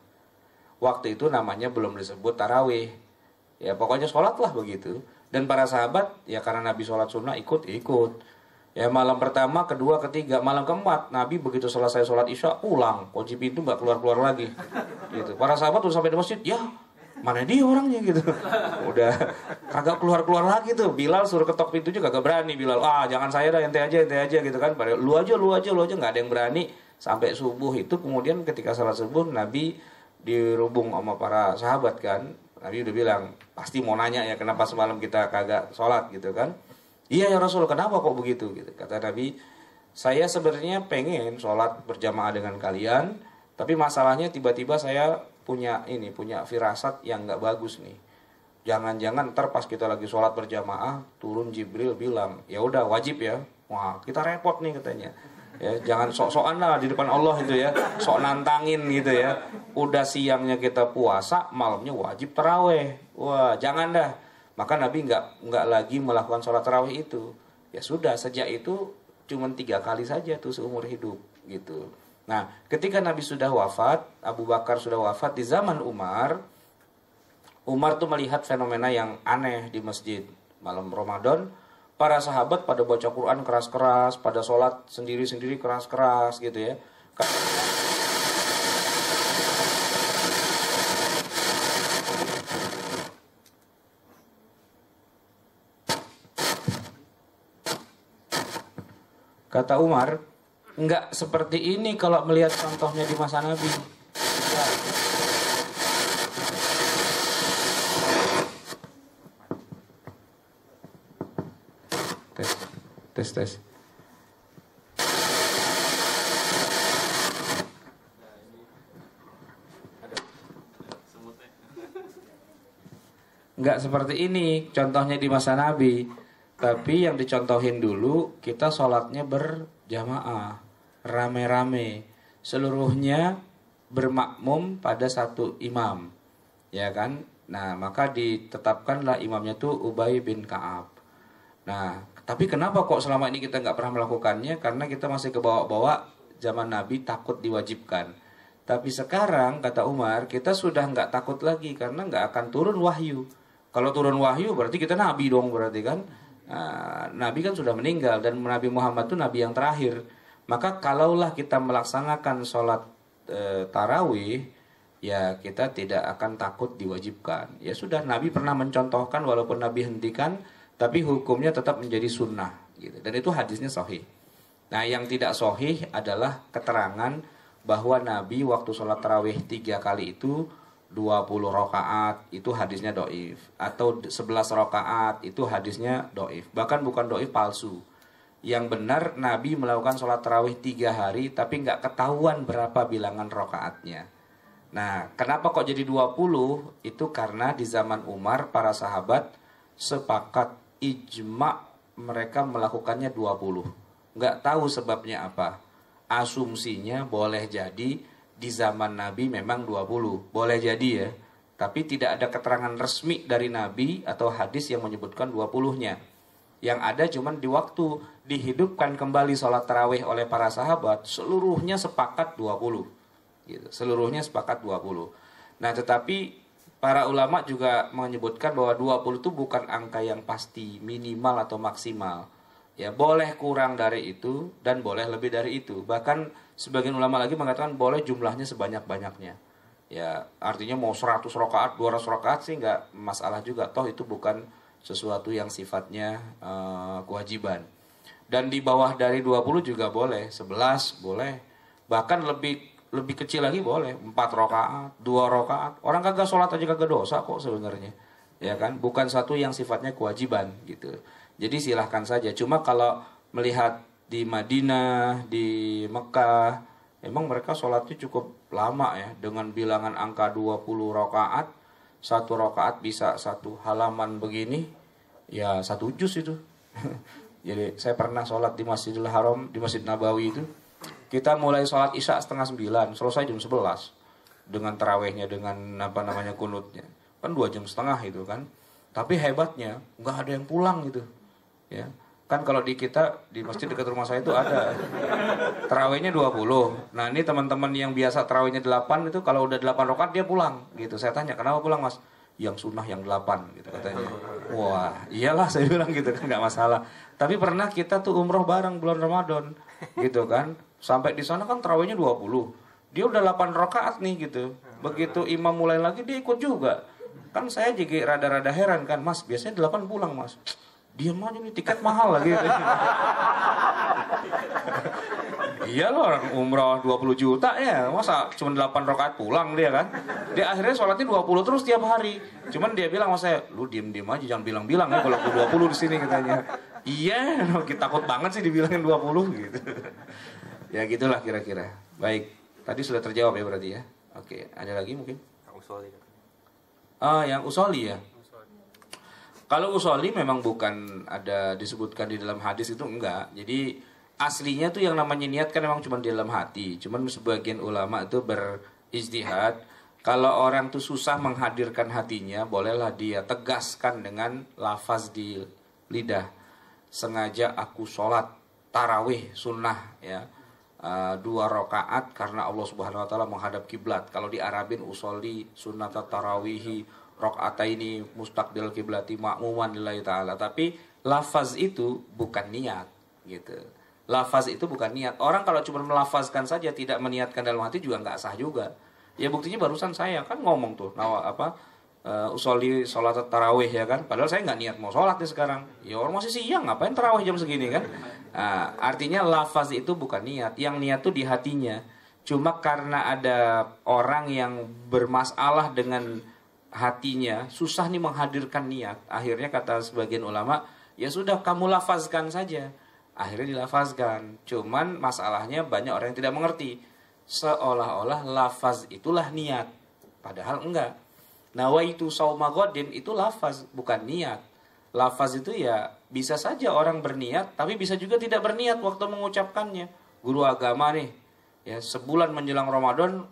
Waktu itu namanya belum disebut tarawih. Ya pokoknya sholat lah begitu. Dan para sahabat ya karena Nabi sholat sunnah ikut. Ya malam pertama, kedua, ketiga, malam keempat Nabi begitu selesai sholat Isya pulang. Kunci pintu nggak keluar lagi. Gitu. Para sahabat udah sampai di masjid, ya mana dia orangnya gitu. Udah kagak keluar lagi tuh. Bilal suruh ketok pintunya kagak berani. Bilal, jangan saya dah, ente aja gitu kan. Padahal lu aja nggak ada yang berani. Sampai subuh itu kemudian ketika salat subuh Nabi dirubung sama para sahabat kan. Nabi udah bilang, pasti mau nanya ya kenapa semalam kita kagak sholat gitu kan. Iya ya Rasul, kenapa kok begitu gitu. Kata Nabi, saya sebenarnya pengen sholat berjamaah dengan kalian, tapi masalahnya tiba-tiba saya punya firasat yang nggak bagus nih. Jangan-jangan ntar pas kita lagi sholat berjamaah turun Jibril bilang, ya udah wajib ya. Wah kita repot nih katanya. Ya, jangan sok-sokan lah di depan Allah itu ya, sok nantangin gitu ya. Udah siangnya kita puasa, malamnya wajib taraweh. Wah jangan dah. Maka Nabi nggak lagi melakukan sholat tarawih itu. Ya sudah, sejak itu cuma 3 kali saja tuh seumur hidup gitu. Nah ketika Nabi sudah wafat, Abu Bakar sudah wafat di zaman Umar tuh melihat fenomena yang aneh di masjid. Malam Ramadan para sahabat pada baca Quran keras-keras, pada sholat sendiri-sendiri keras-keras gitu ya. Kata Umar, enggak seperti ini kalau melihat contohnya di masa Nabi. Tes. Enggak seperti ini contohnya di masa Nabi. Tapi yang dicontohin dulu, kita sholatnya berjamaah, rame-rame, seluruhnya bermakmum pada satu imam, ya kan? Nah maka ditetapkanlah imamnya tuh Ubay bin Ka'ab. Nah tapi kenapa kok selama ini kita nggak pernah melakukannya? Karena kita masih kebawa-bawa zaman Nabi takut diwajibkan. Tapi sekarang kata Umar, kita sudah nggak takut lagi karena nggak akan turun wahyu. Kalau turun wahyu berarti kita Nabi dong berarti kan. Nah, Nabi kan sudah meninggal dan Nabi Muhammad itu Nabi yang terakhir. Maka kalaulah kita melaksanakan sholat tarawih, ya kita tidak akan takut diwajibkan. Ya sudah, Nabi pernah mencontohkan walaupun Nabi hentikan, tapi hukumnya tetap menjadi sunnah gitu. Dan itu hadisnya sahih. Nah yang tidak sahih adalah keterangan bahwa Nabi waktu sholat tarawih 3 kali itu 20 rakaat, itu hadisnya doif. Atau 11 rakaat, itu hadisnya doif. Bahkan bukan doif, palsu. Yang benar Nabi melakukan sholat tarawih 3 hari tapi nggak ketahuan berapa bilangan rakaatnya. Nah kenapa kok jadi 20? Itu karena di zaman Umar para sahabat sepakat ijma mereka melakukannya 20. Nggak tahu sebabnya apa. Asumsinya boleh jadi di zaman Nabi memang 20. Boleh jadi ya. Tapi tidak ada keterangan resmi dari Nabi atau hadis yang menyebutkan 20-nya. Yang ada cuman di waktu dihidupkan kembali sholat tarawih oleh para sahabat, seluruhnya sepakat 20. Gitu. Seluruhnya sepakat 20. Nah tetapi para ulama juga menyebutkan bahwa 20 itu bukan angka yang pasti, minimal atau maksimal. Ya boleh kurang dari itu dan boleh lebih dari itu. Bahkan sebagian ulama lagi mengatakan boleh jumlahnya sebanyak-banyaknya. Ya artinya mau 100 rakaat, 200 rakaat sih nggak masalah juga. Toh itu bukan sesuatu yang sifatnya kewajiban. Dan di bawah dari 20 juga boleh, 11 boleh. Bahkan lebih kecil lagi boleh, 4 rakaat, 2 rakaat. Orang kagak sholat aja kagak dosa kok sebenarnya. Ya kan? Bukan satu yang sifatnya kewajiban gitu. Jadi silahkan saja. Cuma kalau melihat di Madinah, di Mekah, memang mereka sholatnya cukup lama ya. Dengan bilangan angka 20 rakaat. 1 rakaat bisa 1 halaman begini. Ya 1 juz itu. Jadi saya pernah sholat di Masjidil Haram, di Masjid Nabawi itu. Kita mulai sholat Isya 8:30, selesai jam 11. Dengan tarawehnya, dengan apa namanya kunutnya. Kan 2,5 jam itu kan. Tapi hebatnya, nggak ada yang pulang gitu. Ya. Kan kalau di kita, di masjid dekat rumah saya itu ada. Tarawehnya 20. Nah ini teman-teman yang biasa tarawehnya 8 itu kalau udah 8 rakaat dia pulang. Gitu. Saya tanya, kenapa pulang mas? Yang sunnah yang 8 gitu katanya. Wah iyalah saya bilang gitu kan, nggak masalah. Tapi pernah kita tuh umroh bareng bulan Ramadan gitu kan. Sampai di sana kan tarawihnya 20. Dia udah 8 rakaat nih gitu. Begitu imam mulai lagi dia ikut juga. Kan saya juga rada-rada heran kan, mas biasanya 8 pulang mas. Diam aja nih, tiket mahal lagi. Iya loh, orang umroh 20 juta ya, masa cuma 8 rakaat pulang dia kan. Dia akhirnya sholatnya 20 terus tiap hari. Cuman dia bilang sama saya, lu diem-diem aja jangan bilang-bilang ya kalau aku 20 di sini katanya. Iya, kita takut banget sih dibilangin 20 gitu. Ya gitulah kira-kira. Baik, tadi sudah terjawab ya berarti ya. Oke, ada lagi mungkin? Yang usoli ya. Kalau usoli memang bukan ada disebutkan di dalam hadis itu enggak. Jadi aslinya tuh yang namanya niat kan memang cuma di dalam hati. Cuman sebagian ulama itu berijtihad. Kalau orang tuh susah menghadirkan hatinya, bolehlah dia tegaskan dengan lafaz di lidah. Sengaja aku sholat tarawih sunnah ya. 2 rakaat karena Allah Subhanahu wa taala menghadap kiblat. Kalau di Arabin usolli sunnata tarawihi rakaataini mustaqbil kiblati ma'muman lillahi taala. Tapi lafaz itu bukan niat gitu. Lafaz itu bukan niat. Orang kalau cuma melafazkan saja tidak meniatkan dalam hati juga nggak sah juga. Ya buktinya barusan saya kan ngomong tuh usolli sholat tarawih ya kan. Padahal saya nggak niat mau sholat nih sekarang. Ya orang masih siang ngapain tarawih jam segini kan. Nah, artinya lafaz itu bukan niat. Yang niat tuh di hatinya. Cuma karena ada orang yang bermasalah dengan hatinya, susah nih menghadirkan niat. Akhirnya kata sebagian ulama, ya sudah kamu lafazkan saja. Akhirnya dilafazkan. Cuman masalahnya banyak orang yang tidak mengerti. Seolah-olah lafaz itulah niat. Padahal enggak. Nawaitu sauma ghadin itu lafaz, bukan niat. Lafaz itu ya bisa saja orang berniat, tapi bisa juga tidak berniat waktu mengucapkannya. Guru agama nih, ya sebulan menjelang Ramadan,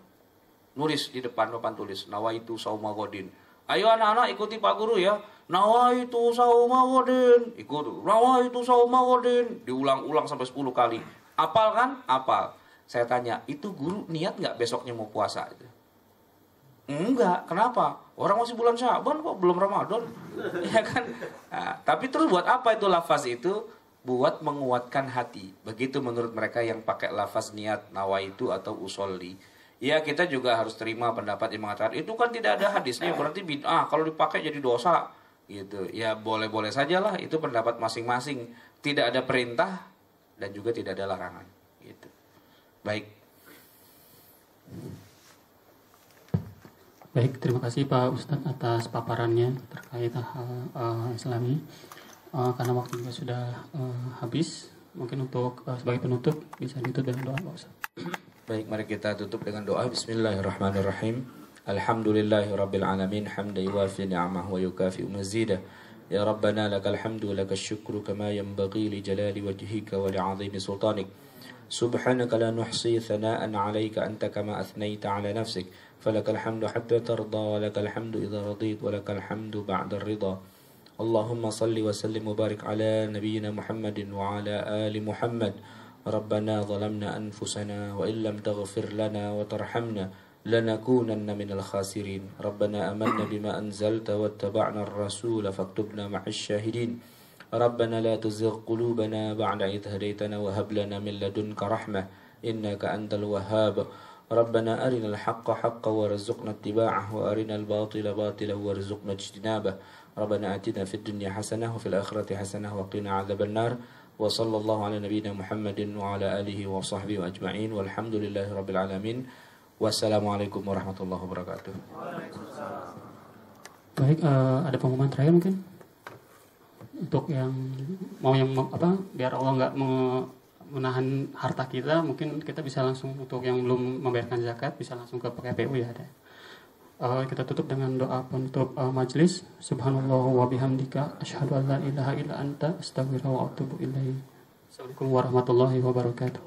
nulis di depan papan tulis nawaitu sauma ghadin. Ayo anak-anak ikuti Pak Guru ya. Nawaitu sauma ghadin. Ikut. Nawaitu sauma ghadin. Diulang-ulang sampai 10 kali. Apal kan? Apal. Saya tanya, itu guru niat nggak besoknya mau puasa itu? Enggak. Kenapa? Orang masih bulan Sya'ban kok, belum Ramadan. Ya kan? Nah, tapi terus buat apa itu lafaz itu? Buat menguatkan hati. Begitu menurut mereka yang pakai lafaz niat nawaitu atau usolli. Ya kita juga harus terima pendapat yang mengatakan itu kan tidak ada hadisnya, berarti bid'ah, kalau dipakai jadi dosa gitu. Ya boleh-boleh sajalah, itu pendapat masing-masing. Tidak ada perintah dan juga tidak ada larangan gitu. Baik. Baik, terima kasih Pak Ustadz atas paparannya terkait hal Islami. Karena waktu juga sudah habis, mungkin untuk sebagai penutup bisa ditutup dengan doa Pak Ustadz. Baik, mari kita tutup dengan doa. Bismillahirrahmanirrahim. Alhamdulillahirabbil alamin, hamdan yuwafi ni'amahu wa yukafi mazidah. Ya Rabbana lakal hamdu wa lakal syukru kama yanbaghi li jalali wajhika wa li'azimi sultanik. Subhanaka la nuhsi thana'an 'alaika anta kama athnayta 'ala nafsik. Falakal hamdu hatta tarda wa lakal hamdu idza radit wa lakal hamdu ba'da ar-ridha. Allahumma salli wa sallim wa barik ala nabiyyina Muhammadin wa ala ali Muhammad. ربنا ظلمنا أنفسنا وإن لم تغفر لنا وترحمنا لنكونن من الخاسرين ربنا آمنا بما أنزلت واتبعنا الرسول فاكتبنا مع الشاهدين ربنا لا تزغ قلوبنا بعد إذ هديتنا وهب لنا من لدنك رحمة إنك أنت الوهاب ربنا أرنا الحق حقا وارزقنا اتباعه وأرنا الباطل باطلا وارزقنا اجتنابه ربنا آتنا في الدنيا حسنة وفي الآخرة حسنة وقنا عذاب النار وصلى الله على نبينا محمد وعلى آله وصحبه أجمعين والحمد لله رب العالمين والسلام عليكم ورحمة الله وبركاته. Baik, ada pengumuman terakhir mungkin untuk yang biar Allah nggak menahan harta kita, mungkin kita bisa langsung untuk yang belum membayarkan zakat bisa langsung ke PKPU ya ada. Kita tutup dengan doa penutup majlis. Subhanallah wa bihamdika asyhadu an la ilaha illa anta astaghfiruka wa atubu ilaik. Assalamualaikum warahmatullahi wabarakatuh.